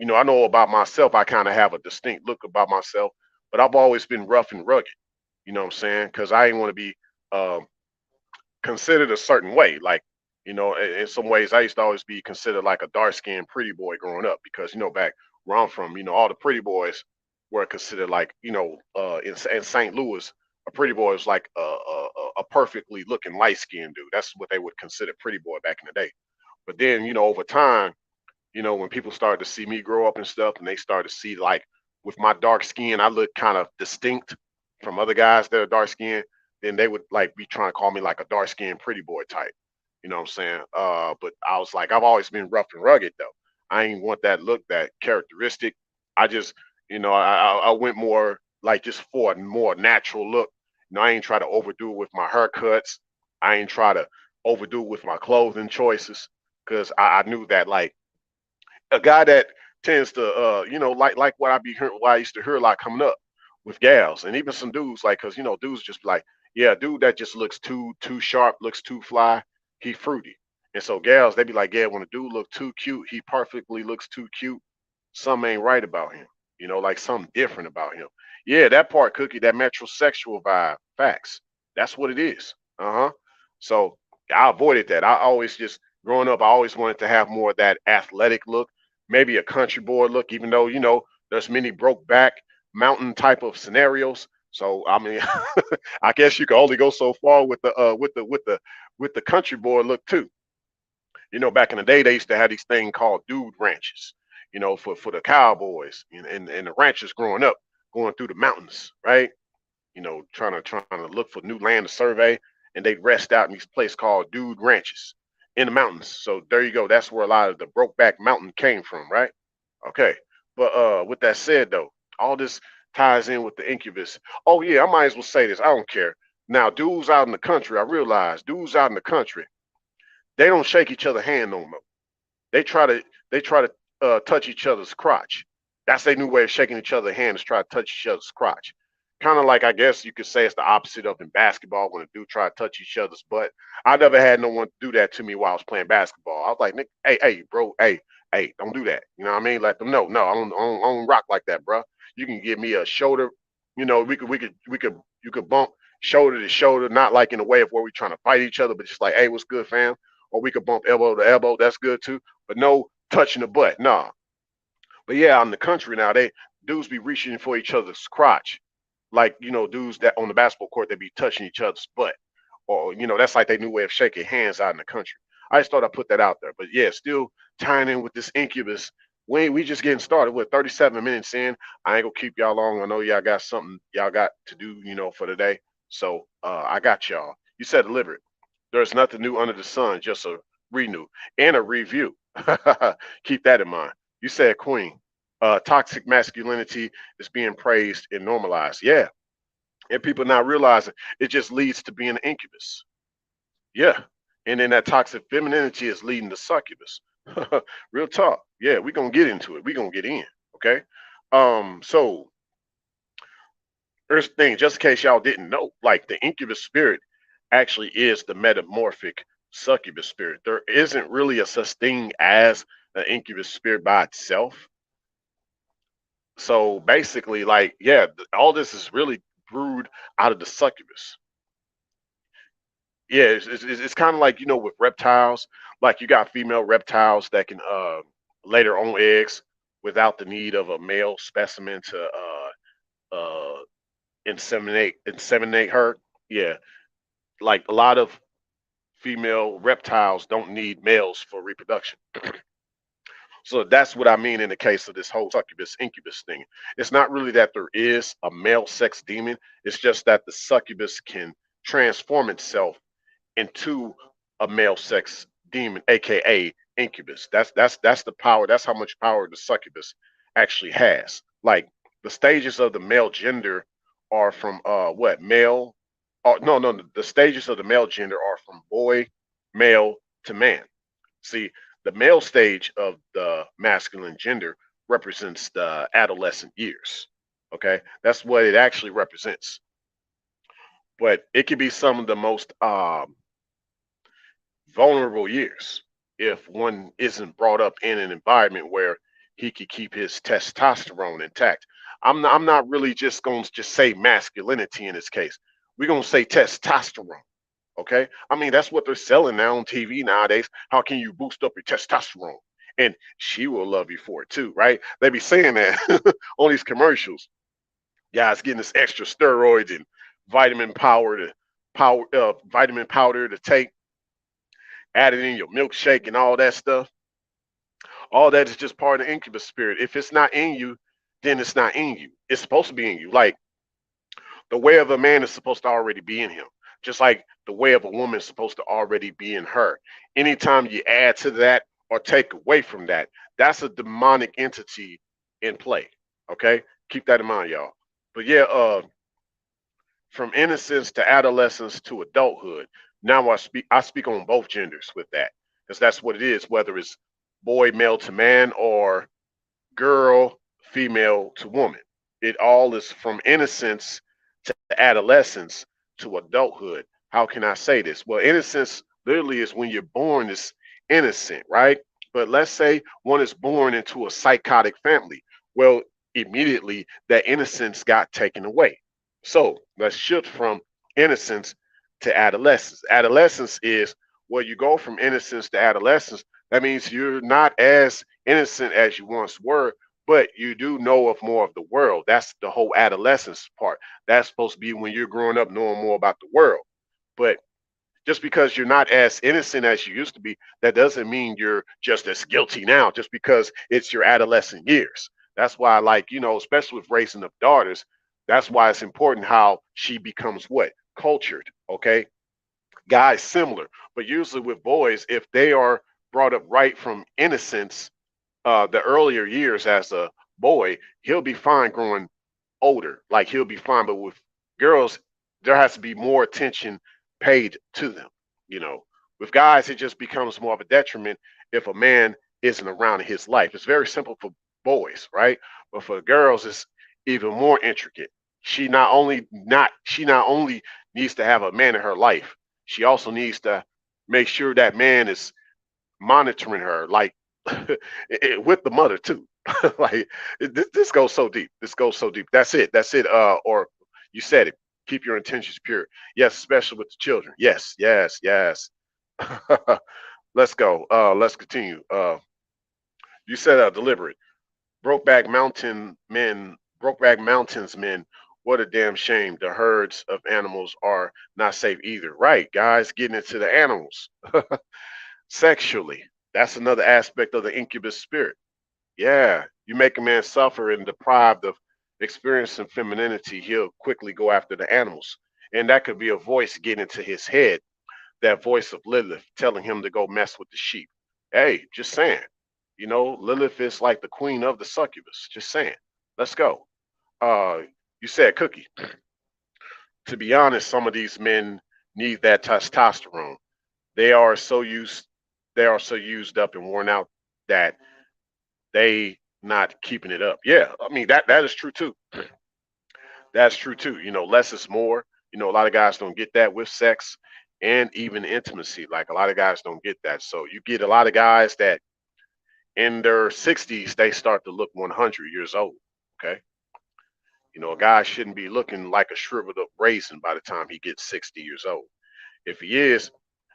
S1: I know about myself, I kind of have a distinct look about myself, but I've always been rough and rugged. You know what I'm saying? Because I didn't want to be um, considered a certain way. Like, in some ways, I used to always be considered like a dark skinned pretty boy growing up because, back where I'm from, all the pretty boys were considered like, in St. Louis, a pretty boy was like a perfectly looking light skinned dude. That's what they would consider pretty boy back in the day. But then, over time, when people started to see me grow up and stuff, and they started to see like with my dark skin, I look kind of distinct from other guys that are dark skinned, then they would like be trying to call me like a dark skinned pretty boy type. You know what I'm saying? But I was like, I've always been rough and rugged though. I ain't want that look, that characteristic. I just You know, I went more like just for a more natural look. You know, I ain't try to overdo it with my haircuts. I ain't try to overdo it with my clothing choices because I knew that like a guy that tends to you know like what I be hearing, what I used to hear a lot coming up with gals and even some dudes like because you know dudes just be like, yeah, dude that just looks too sharp, looks too fly, he fruity. And so gals they be like, yeah, when a dude look too cute, he perfectly looks too cute, something ain't right about him. You know, like something different about him. Yeah, that part, Cookie, that metrosexual vibe, facts. That's what it is. Uh huh. So I avoided that. I always just growing up, I always wanted to have more of that athletic look, maybe a country boy look, even though you know there's many broke back mountain type of scenarios. So I mean, I guess you can only go so far with the with the country boy look too. You know, back in the day, they used to have these things called dude ranches. You know, for the cowboys and the ranchers growing up, going through the mountains, right? You know, trying to look for new land to survey, and they'd rest out in these places called dude ranches in the mountains. So there you go. That's where a lot of the Brokeback Mountain came from, right? Okay. But with that said though, all this ties in with the incubus. Oh yeah, I might as well say this. I don't care. Now, dudes out in the country, I realize dudes out in the country, they don't shake each other hand no more. They try to touch each other's crotch. That's their new way of shaking each other's hands. Try to touch each other's crotch. Kind of like I guess you could say it's the opposite of in basketball when a dude try to touch each other's butt. I never had no one do that to me while I was playing basketball. I was like, Nick, hey, bro, hey, don't do that. You know what I mean? Let them know. No, I don't rock like that, bro. You can give me a shoulder. You know, you could bump shoulder to shoulder, not like in a way of where we're trying to fight each other, but just like, hey, what's good, fam? Or we could bump elbow to elbow. That's good too, but no touching the butt. Nah. But yeah, out in the country now, they dudes be reaching for each other's crotch. Like, you know, dudes that on the basketball court, they be touching each other's butt. Or, you know, that's like their new way of shaking hands out in the country. I just thought I'd put that out there. But yeah, still tying in with this incubus. We just getting started. We're 37 minutes in. I ain't gonna keep y'all long. I know y'all got something y'all got to do, you know, for the day. So I got y'all. You said deliberate. There's nothing new under the sun, just a renew and a review. Keep that in mind. You said queen. Toxic masculinity is being praised and normalized. Yeah. And people not realizing it just leads to being an incubus. Yeah. And then that toxic femininity is leading to succubus. Real talk. Yeah, we're gonna get into it. We're gonna get in. Okay. So here's the thing, just in case y'all didn't know, like the incubus spirit actually is the metamorphic succubus spirit. There isn't really a such thing as an incubus spirit by itself. So basically, like, yeah, all this is really brewed out of the succubus. Yeah, it's kind of like you know with reptiles, like you got female reptiles that can lay their own eggs without the need of a male specimen to inseminate her. Yeah, like a lot of female reptiles don't need males for reproduction. So that's what I mean in the case of this whole succubus incubus thing. It's not really that there is a male sex demon, it's just that the succubus can transform itself into a male sex demon, aka incubus. That's the power. That's how much power the succubus actually has. Like the stages of the male gender are from what male? Oh no, the stages of the male gender are from boy, male to man. See, the male stage of the masculine gender represents the adolescent years. Okay, that's what it actually represents. But it can be some of the most vulnerable years if one isn't brought up in an environment where he could keep his testosterone intact. I'm not really just going to just say masculinity in this case. We're going to say testosterone. Okay. I mean, that's what they're selling now on TV nowadays. How can you boost up your testosterone? And she will love you for it too, right? They be saying that on these commercials. Guys getting this extra steroids and vitamin power to vitamin powder to take, add it in your milkshake and all that stuff. All that is just part of the incubus spirit. If it's not in you, then it's not in you. It's supposed to be in you. Like the way of a man is supposed to already be in him, just like the way of a woman is supposed to already be in her. Anytime you add to that or take away from that, that's a demonic entity in play. Okay. Keep that in mind, y'all. But yeah, from innocence to adolescence to adulthood. Now I speak on both genders with that, because that's what it is, whether it's boy male to man or girl female to woman. It all is from innocence to adolescence to adulthood. How can I say this? Well, innocence literally is when you're born is innocent, right? But let's say one is born into a psychotic family. Well, immediately that innocence got taken away. So let's shift from innocence to adolescence. Adolescence is where you go from innocence to adolescence. That means you're not as innocent as you once were, but you do know of more of the world. That's the whole adolescence part. That's supposed to be when you're growing up knowing more about the world. But just because you're not as innocent as you used to be, that doesn't mean you're just as guilty now, just because it's your adolescent years. That's why, like, especially with raising up daughters, that's why it's important how she becomes what? Cultured, okay? Guys, similar. But usually with boys, if they are brought up right from innocence, the earlier years as a boy, he'll be fine growing older. Like he'll be fine. But with girls, there has to be more attention paid to them. You know, with guys, it just becomes more of a detriment if a man isn't around in his life. It's very simple for boys, right? But for girls, it's even more intricate. She not only needs to have a man in her life. She also needs to make sure that man is monitoring her, like with the mother too. Like this goes so deep. This goes so deep. That's it. That's it. Or you said it. Keep your intentions pure. Yes, especially with the children. Yes, yes, yes. Let's go. Let's continue. You said deliberate. Brokeback Mountain men. Brokeback Mountains men. What a damn shame. The herds of animals are not safe either. Right, guys, getting into the animals sexually. That's another aspect of the incubus spirit. Yeah, you make a man suffer and deprived of experiencing femininity, he'll quickly go after the animals. And that could be a voice getting into his head, that voice of Lilith telling him to go mess with the sheep. Hey, just saying. Lilith is like the queen of the succubus. Just saying. Let's go. Uh, you said Cookie. To be honest, some of these men need that testosterone. They are so used they are so used up and worn out that they not keeping it up. Yeah, I mean that is true too. That's true too. Less is more. A lot of guys don't get that with sex and even intimacy. Like a lot of guys don't get that. So you get a lot of guys that in their 60s they start to look 100 years old. Okay, a guy shouldn't be looking like a shriveled up raisin by the time he gets 60 years old. If he is,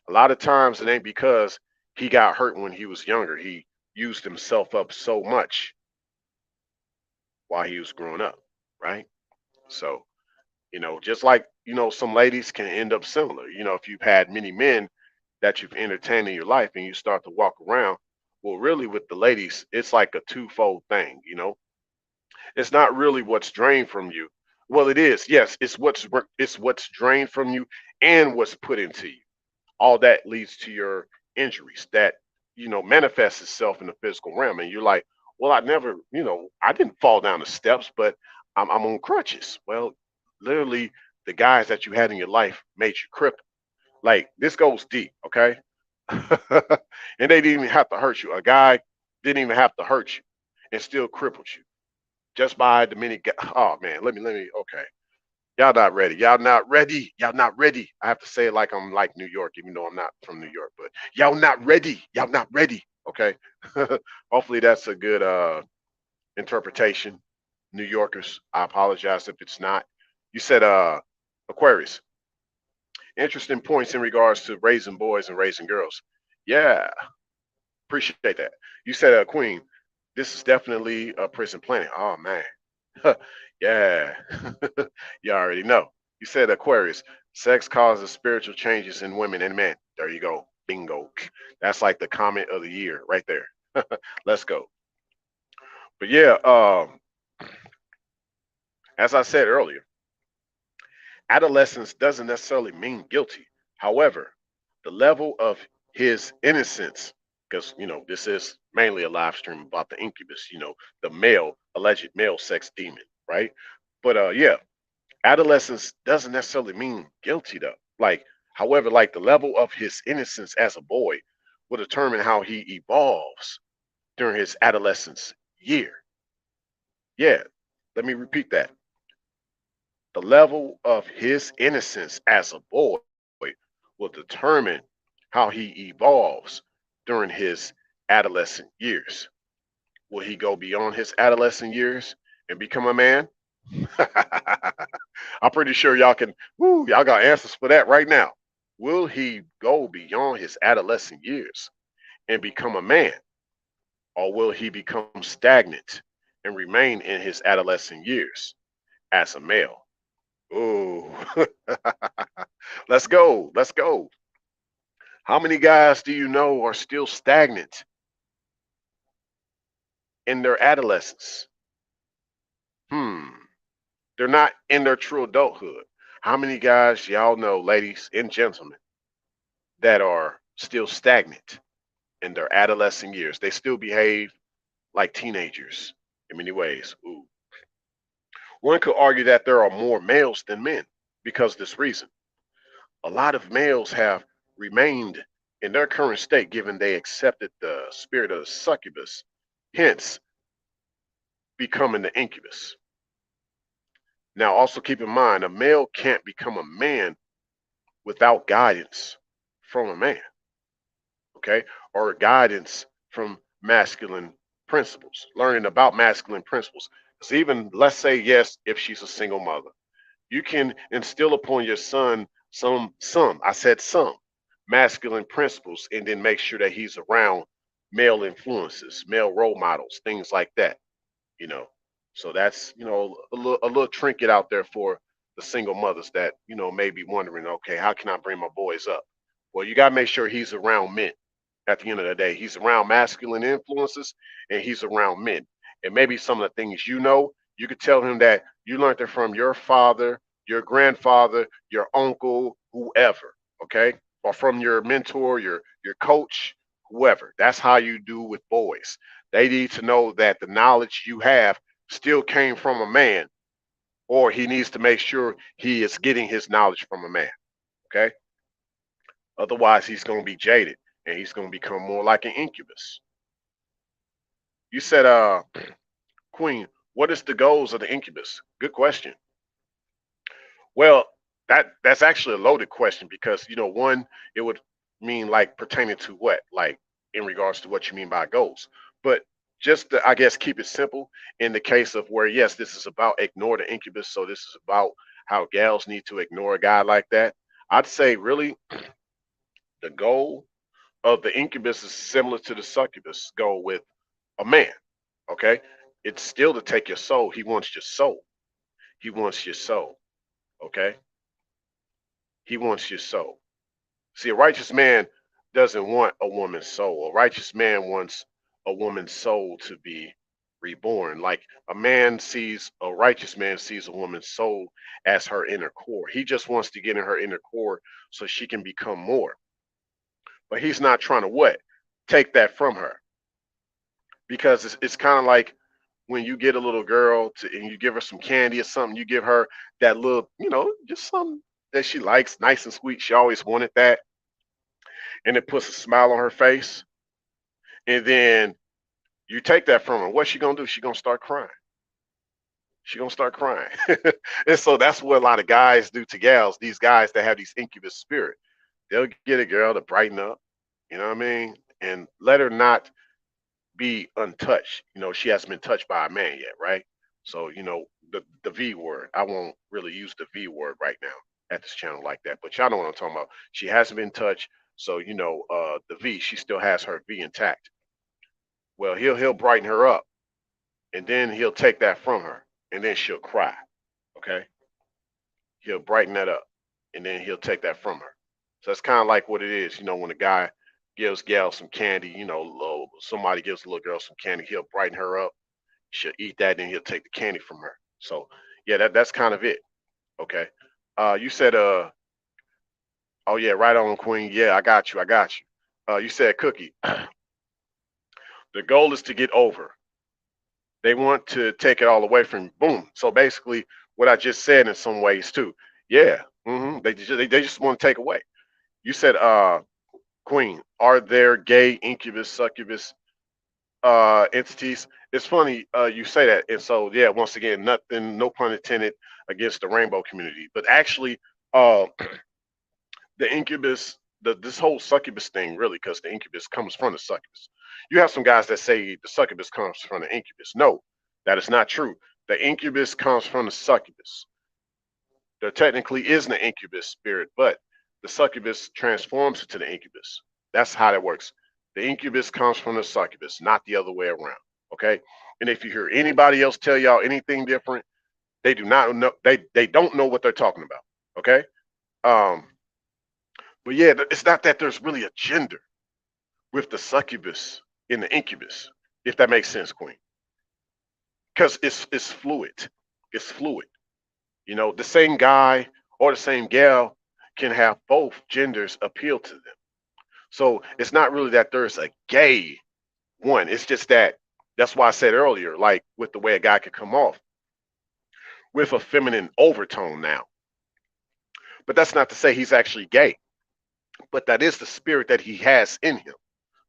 S1: a lot of times it ain't because he got hurt when he was younger. He used himself up so much while he was growing up, right? So, just like, some ladies can end up similar. If you've had many men that you've entertained in your life and you start to walk around, well, really with the ladies, it's like a twofold thing. It's not really what's drained from you. Well, it is. Yes, it's what's drained from you and what's put into you. All that leads to your injuries that manifests itself in the physical realm, and you're like, well, I didn't fall down the steps, but I'm on crutches. Well, literally the guys that you had in your life made you cripple. Like this goes deep, okay? And they didn't even have to hurt you. A guy didn't even have to hurt you and still crippled you just by the many oh man, let me okay. Y'all not ready. Y'all not ready. Y'all not ready. I have to say it like I'm like New York, even though I'm not from New York. But y'all not ready. Y'all not ready. Okay. Hopefully that's a good interpretation. New Yorkers, I apologize if it's not. You said Aquarius. Interesting points in regards to raising boys and raising girls. Yeah, appreciate that. You said Queen. This is definitely a prison planet. Oh man. Yeah, you already know. You said Aquarius. Sex causes spiritual changes in women and men. There you go. Bingo. That's like the comment of the year right there. Let's go. But yeah, as I said earlier, adolescence doesn't necessarily mean guilty. However, the level of his innocence, because this is mainly a live stream about the incubus, the alleged male sex demon. right? But yeah, adolescence doesn't necessarily mean guilty though. Like, however, like the level of his innocence as a boy will determine how he evolves during his adolescence year. Yeah, let me repeat that. The level of his innocence as a boy will determine how he evolves during his adolescent years. Will he go beyond his adolescent years and become a man? I'm pretty sure y'all can, woo, y'all got answers for that right now. Will he go beyond his adolescent years and become a man? Or will he become stagnant and remain in his adolescent years as a male? Ooh, let's go. Let's go. How many guys do you know are still stagnant in their adolescence? Hmm. They're not in their true adulthood. How many guys y'all know, ladies and gentlemen, that are still stagnant in their adolescent years? They still behave like teenagers in many ways. Ooh. One could argue that there are more males than men because of this reason. A lot of males have remained in their current state given they accepted the spirit of the succubus, hence becoming the incubus. Now, also keep in mind, a male can't become a man without guidance from a man, okay? Or guidance from masculine principles, learning about masculine principles. Because even, let's say, yes, if she's a single mother, you can instill upon your son I said some masculine principles and then make sure that he's around male influences, male role models, things like that, you know. So that's, a little trinket out there for the single mothers that, may be wondering, okay, how can I bring my boys up? Well, you got to make sure he's around men at the end of the day. He's around masculine influences and he's around men. And maybe some of the things you could tell him that you learned it from your father, your grandfather, your uncle, whoever, okay? Or from your mentor, your coach, whoever. That's how you do with boys. They need to know that the knowledge you have still came from a man, or he needs to make sure he is getting his knowledge from a man. Okay. Otherwise, he's going to be jaded and he's going to become more like an incubus. You said, Queen, what is the goals of the incubus? Good question. Well, that's actually a loaded question because one, it would mean like pertaining to what, like in regards to what you mean by goals. But just to, I guess, keep it simple in the case of where yes, this is about ignore the incubus, so this is about how gals need to ignore a guy like that. I'd say really the goal of the incubus is similar to the succubus goal with a man. Okay, it's still to take your soul. He wants your soul. He wants your soul. Okay, he wants your soul. See, a righteous man doesn't want a woman's soul. A righteous man wants a woman's soul to be reborn. Like a righteous man sees a woman's soul as her inner core. He just wants to get in her inner core so she can become more. But he's not trying to what? Take that from her. Because it's kind of like when you get a little girl and you give her some candy or something, you give her that little, just something that she likes, nice and sweet. She always wanted that and it puts a smile on her face. And then you take that from her. What's she gonna do? She gonna start crying. She gonna start crying. And so that's what a lot of guys do to gals. These guys that have these incubus spirit, they'll get a girl to brighten up. You know what I mean? And let her not be untouched. She hasn't been touched by a man yet, right? So the V word. I won't really use the V word right now at this channel like that, but y'all know what I'm talking about. She hasn't been touched, so the V. She still has her V intact. Well, he'll brighten her up, and then he'll take that from her, and then she'll cry. Okay, he'll brighten that up, and then he'll take that from her. So that's kind of like what it is. When a guy gives gal some candy, somebody gives a little girl some candy, he'll brighten her up. She'll eat that, and then he'll take the candy from her. So yeah, that's kind of it. Okay. You said oh yeah, right on, Queen. Yeah, I got you. I got you. You said Cookie. The goal is to get over They want to take it all away from you. Boom. So basically, what I just said in some ways too. Yeah. They just want to take away. You said, Queen, are there gay incubus, succubus entities? It's funny you say that. And so, yeah, once again, nothing, no pun intended, against the rainbow community. But actually, uh, the incubus, this whole succubus thing, really, because the incubus comes from the succubus. You have some guys that say the succubus comes from the incubus. No, that is not true. The incubus comes from the succubus. There technically isn't an incubus spirit, but the succubus transforms into the incubus. That's how that works. The incubus comes from the succubus, not the other way around. Okay. And if you hear anybody else tell y'all anything different, they do not know. They don't know what they're talking about. Okay. Um, but yeah, it's not that there's really a gender with the succubus in the incubus, if that makes sense, Queen. Because it's fluid. It's fluid. You know, the same guy or the same gal can have both genders appeal to them. So it's not really that there's a gay one. It's just that that's why I said earlier, like with the way a guy could come off with a feminine overtone now. But that's not to say he's actually gay. But that is the spirit that he has in him.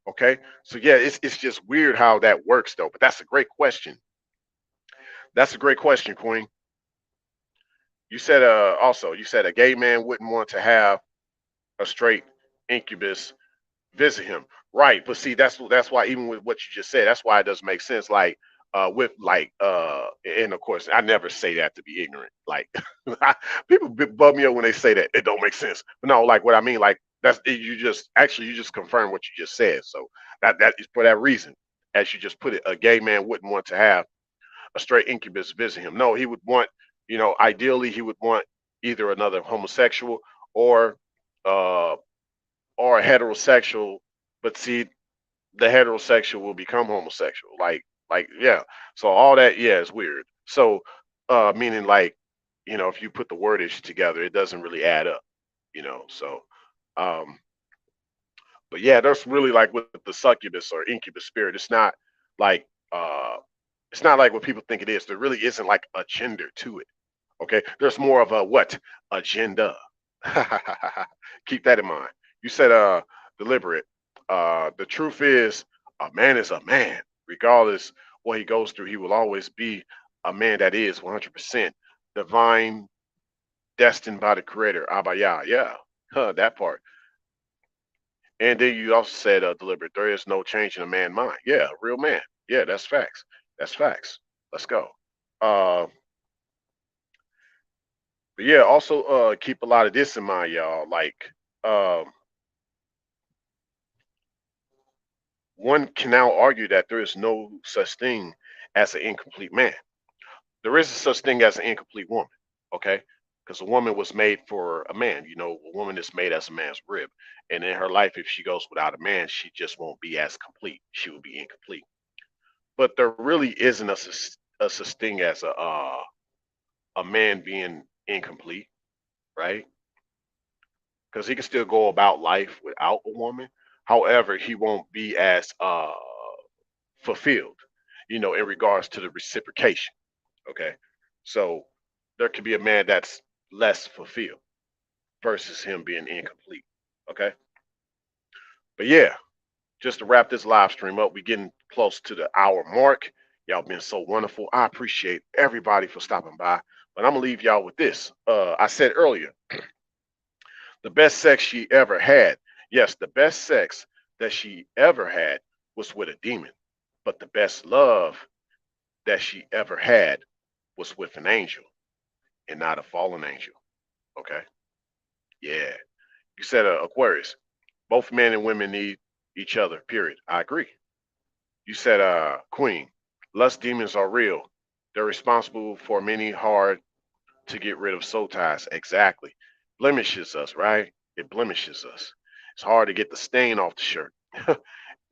S1: Okay. So yeah, it's just weird how that works though. But that's a great question. That's a great question, Queen. You said also you said a gay man wouldn't want to have a straight incubus visit him. Right. But see, that's why even with what you just said, that's why it doesn't make sense. Like with like and of course I never say that to be ignorant. Like people bug me up when they say that it don't make sense. But no, like what I mean, like that's you just actually you just confirm what you just said. So that is for that reason, as you just put it, a gay man wouldn't want to have a straight incubus visit him. No, he would want, ideally he would want either another homosexual or uh or a heterosexual, but see, the heterosexual will become homosexual. Like yeah. So all that, yeah, is weird. So meaning like, if you put the wordage together, it doesn't really add up, So um but yeah, there's really like with the succubus or incubus spirit, like uh it's not like what people think it is. There really isn't like a gender to it. Okay. There's more of a what? Agenda. Keep that in mind. You said deliberate. The truth is a man is a man. Regardless what he goes through, he will always be a man that is 100% divine, destined by the creator. Abaya. Yeah. Huh, that part. And then you also said deliberate. There is no change in a man mind. Yeah, real man. Yeah, that's facts. That's facts. Let's go. Uh but yeah, also keep a lot of this in mind, y'all. Like um one can now argue that there is no such thing as an incomplete man. There is a such thing as an incomplete woman, okay? Because a woman was made for a man. A woman is made as a man's rib. And in her life, if she goes without a man, she just won't be as complete. She will be incomplete. But there really isn't a such thing as a man being incomplete, right? Because he can still go about life without a woman. However, he won't be as fulfilled, in regards to the reciprocation. Okay. So there could be a man that's less fulfilled versus him being incomplete. Okay. But yeah, just to wrap this live stream up, we're getting close to the hour mark. Y'all been so wonderful. I appreciate everybody for stopping by. But I'm gonna leave y'all with this. I said earlier, the best sex she ever had. Yes, the best sex that she ever had was with a demon. But the best love that she ever had was with an angel and not a fallen angel. Okay. Yeah. You said Aquarius. Both men and women need each other, period. I agree. You said Queen. Lust demons are real. They're responsible for many hard to get rid of soul ties. Exactly. Blemishes us, right? It blemishes us. It's hard to get the stain off the shirt. The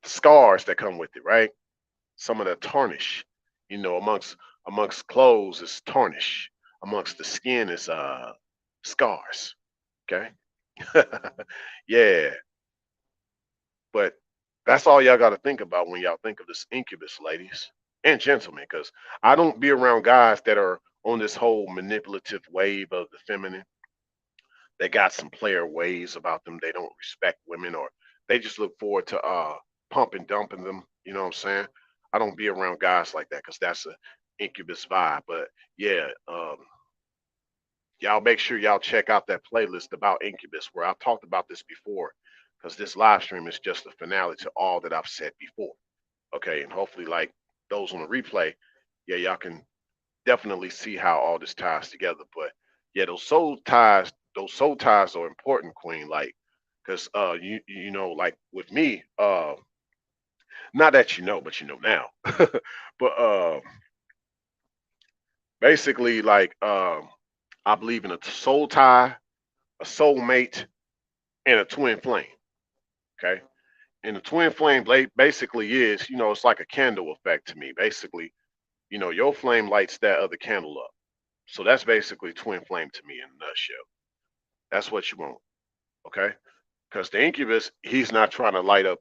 S1: scars that come with it, right? Some of the tarnish, amongst clothes is tarnish. Amongst the skin is scars. Okay. Yeah. But that's all y'all got to think about when y'all think of this incubus, ladies. and gentlemen, because I don't be around guys that are on this whole manipulative wave of the feminine. They got some player ways about them. They don't respect women, or they just look forward to pump and dumping them. You know what I'm saying? I don't be around guys like that because that's a incubus vibe. But yeah, y'all make sure y'all check out that playlist about Incubus where I've talked about this before, because this live stream is just the finale to all that I've said before. Okay, and hopefully, like those on the replay, yeah, y'all can definitely see how all this ties together. But yeah, those soul ties are important, Queen. Like, because you know, like with me, not that you know, but you know now. But basically, like I believe in a soul tie, a soulmate, and a twin flame. Okay. And the twin flame basically is, you know, it's like a candle effect to me. Basically, you know, your flame lights that other candle up. So that's basically twin flame to me in a nutshell. That's what you want. Okay. Because the incubus, he's not trying to light up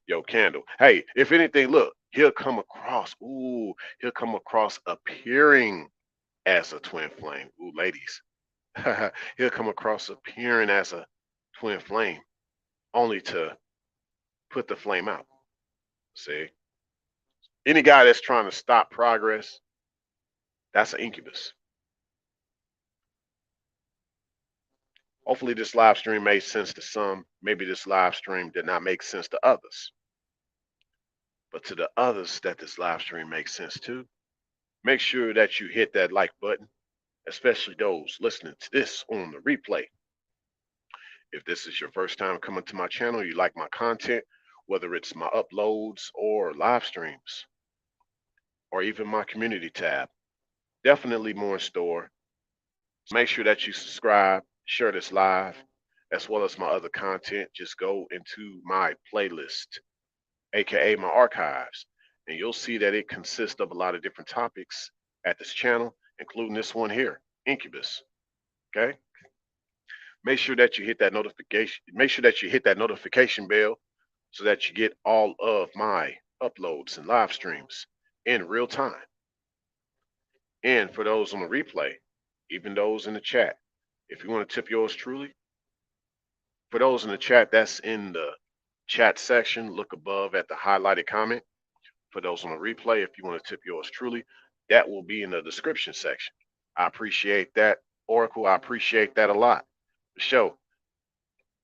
S1: your candle. Hey, if anything, look, he'll come across appearing as a twin flame. Ooh, ladies. He'll come across appearing as a twin flame only to put the flame out. See? Any guy that's trying to stop progress, that's an incubus. Hopefully, this live stream made sense to some. Maybe this live stream did not make sense to others. But to the others that this live stream makes sense to, make sure that you hit that like button, especially those listening to this on the replay. If this is your first time coming to my channel, you like my content, whether it's my uploads or live streams, or even my community tab, definitely more in store. Make sure that you subscribe, share this live, as well as my other content. Just go into my playlist, aka my archives, and you'll see that it consists of a lot of different topics at this channel, including this one here, Incubus. Okay? Make sure that you hit that notification. Make sure that you hit that notification bell so that you get all of my uploads and live streams in real time. And for those on the replay, even those in the chat, if you want to tip yours truly, for those in the chat, that's in the chat section. Look above at the highlighted comment. For those on the replay, if you want to tip yours truly, that will be in the description section. I appreciate that, Oracle. I appreciate that a lot. The show.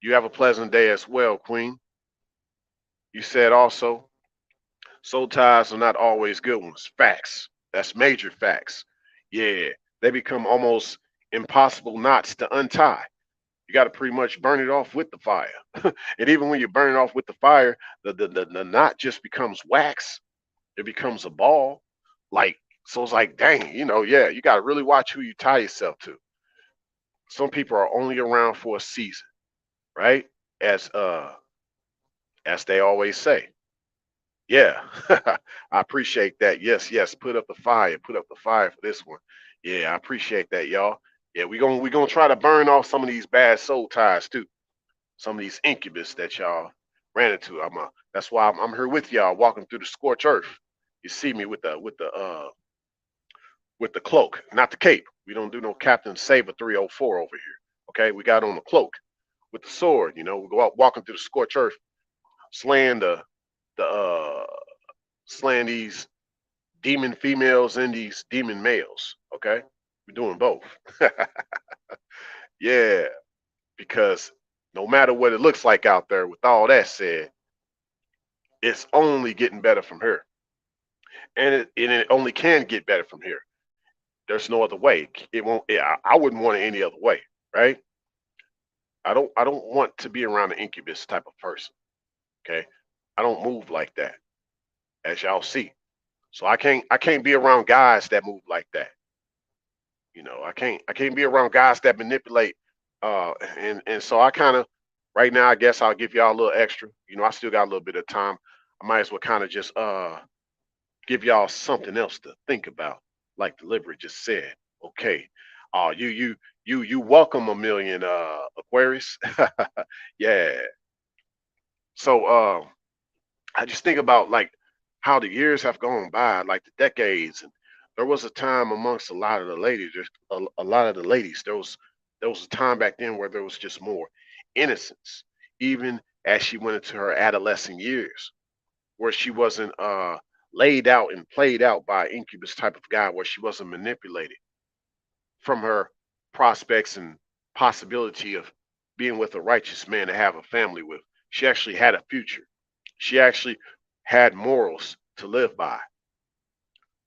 S1: You have a pleasant day as well, Queen. You said also, soul ties are not always good ones. Facts. That's major facts. Yeah, they become almost impossible knots to untie. You got to pretty much burn it off with the fire. And even when you burn it off with the fire, the knot just becomes wax. It becomes a ball. Like, so it's like, dang, you know, yeah, you got to really watch who you tie yourself to. Some people are only around for a season, right? As as they always say. Yeah, I appreciate that. Yes, yes. Put up the fire. Put up the fire for this one. Yeah, I appreciate that, y'all. Yeah, we gonna try to burn off some of these bad soul ties too. Some of these incubus that y'all ran into. That's why I'm here with y'all, walking through the scorched earth. You see me with the cloak, not the cape. We don't do no Captain Saber 304 over here. Okay, we got on the cloak with the sword. You know, we go out walking through the scorched earth, slaying the slaying these demon females and these demon males. Okay, we're doing both. Yeah, because no matter what it looks like out there, with all that said, it's only getting better from here, and it only can get better from here. There's no other way. It won't. I wouldn't want it any other way, right? I don't want to be around an incubus type of person. Okay, I don't move like that, as y'all see. So I can't be around guys that move like that. You know, I can't be around guys that manipulate. And so I kind of right now I guess I'll give y'all a little extra. You know, I still got a little bit of time. I might as well kind of just give y'all something else to think about, like the Libra just said. Okay. You welcome a million Aquarius. Yeah. So I just think about like how the years have gone by, like the decades, and there was a time amongst a lot of the ladies, a lot of the ladies, there was a time back then where there was just more innocence, even as she went into her adolescent years, where she wasn't laid out and played out by an incubus type of guy, where she wasn't manipulated from her prospects and possibility of being with a righteous man to have a family with. She actually had a future. She actually had morals to live by.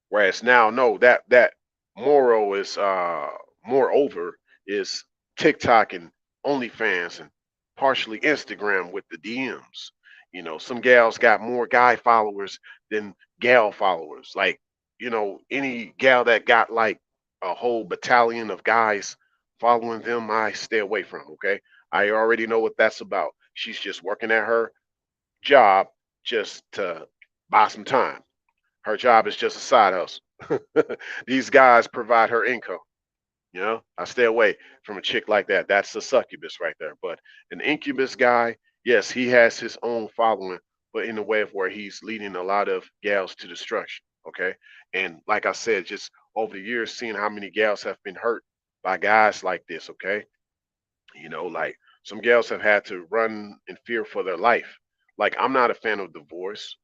S1: Whereas now, no, that moral is moreover is TikTok and OnlyFans and partially Instagram with the DMs. Some gals got more guy followers than gal followers. Like, any gal that got like a whole battalion of guys following them, I stay away from. Okay, I already know what that's about. She's just working at her job just to buy some time. Her job is just a side hustle. These guys provide her income. I stay away from a chick like that. That's a succubus right there. But an incubus guy, yes, he has his own following, but in a way of where he's leading a lot of gals to destruction. Okay. And like I said, just over the years, seeing how many gals have been hurt by guys like this. Okay. Like some gals have had to run in fear for their life. Like I'm not a fan of divorce,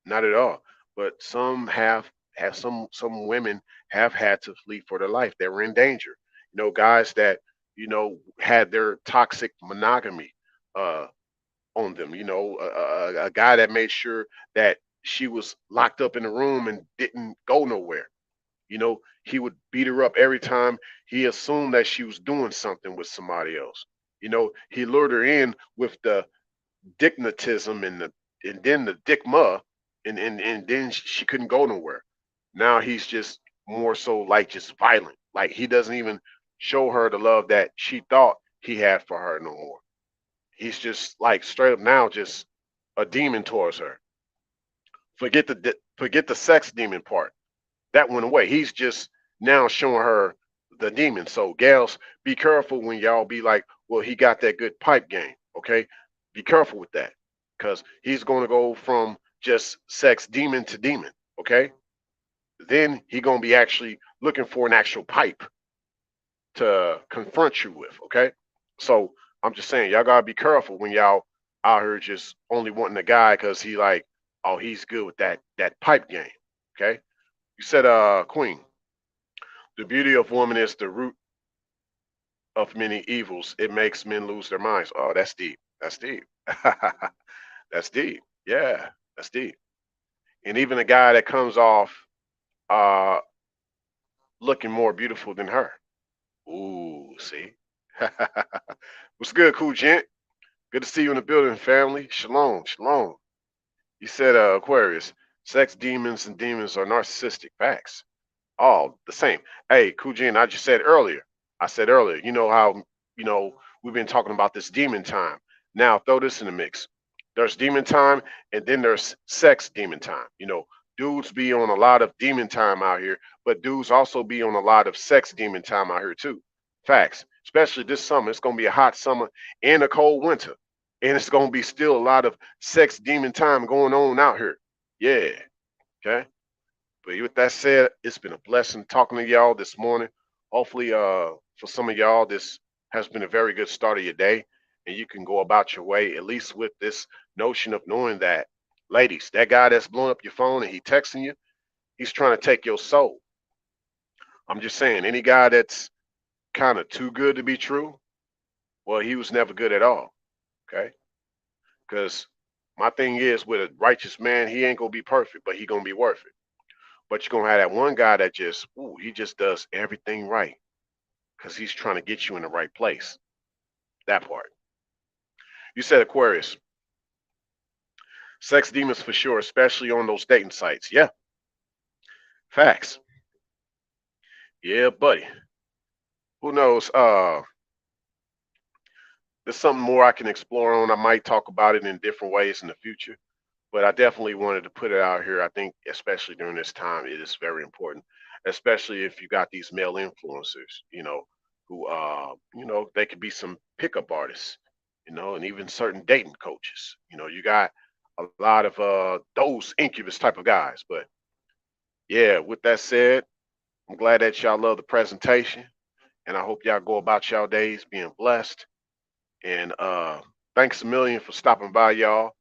S1: not at all. But some women have had to flee for their life. They were in danger. Guys that had their toxic monogamy uh, on them. A guy that made sure that she was locked up in a room and didn't go nowhere. He would beat her up every time he assumed that she was doing something with somebody else. He lured her in with the dignatism and then the dickma, and then she couldn't go nowhere. Now he's just more so like just violent. Like he doesn't even show her the love that she thought he had for her no more. He's just like straight up now just a demon towards her. Forget the sex demon part. That went away. He's just now showing her the demon. So gals, be careful when y'all be like, well, he got that good pipe game. Okay, be careful with that because he's going to go from just sex demon to demon. Okay, then he going to be actually looking for an actual pipe to confront you with. Okay, so I'm just saying y'all gotta be careful when y'all out here just only wanting a guy because he like, oh, he's good with that pipe game. Okay, you said, Queen. The beauty of woman is the root of many evils. It makes men lose their minds. Oh, that's deep. That's deep. That's deep. Yeah, that's deep. And even a guy that comes off uh looking more beautiful than her. Ooh, see. What's good, cool gent? Good to see you in the building, family. Shalom, shalom. You said, Aquarius, sex demons and demons are narcissistic. Facts. All the same. Hey, Kujin, I said earlier, you know how, we've been talking about this demon time. Now throw this in the mix. There's demon time and then there's sex demon time. Dudes be on a lot of demon time out here, but dudes also be on a lot of sex demon time out here too. Facts. Especially this summer. It's gonna be a hot summer and a cold winter. And it's gonna be still a lot of sex demon time going on out here. Yeah. Okay. But with that said, it's been a blessing talking to y'all this morning. Hopefully, for some of y'all, this has been a very good start of your day, and you can go about your way at least with this notion of knowing that, ladies, that guy that's blowing up your phone and he texting you, he's trying to take your soul. I'm just saying, any guy that's kind of too good to be true, well, he was never good at all. Okay, because my thing is with a righteous man, he ain't gonna be perfect, but he gonna be worth it. But you're gonna have that one guy that just, ooh, he just does everything right because he's trying to get you in the right place. That part. You said Aquarius, sex demons for sure, especially on those dating sites. Yeah, facts. Yeah, buddy. Who knows? There's something more I can explore on. I might talk about it in different ways in the future, but I definitely wanted to put it out here. I think, especially during this time, it is very important, especially if you got these male influencers, who, they could be some pickup artists, and even certain dating coaches. You got a lot of those Incubus type of guys. But yeah, with that said, I'm glad that y'all love the presentation, and I hope y'all go about y'all days being blessed. And thanks a million for stopping by, y'all.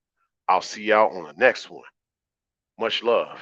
S1: I'll see y'all on the next one. Much love.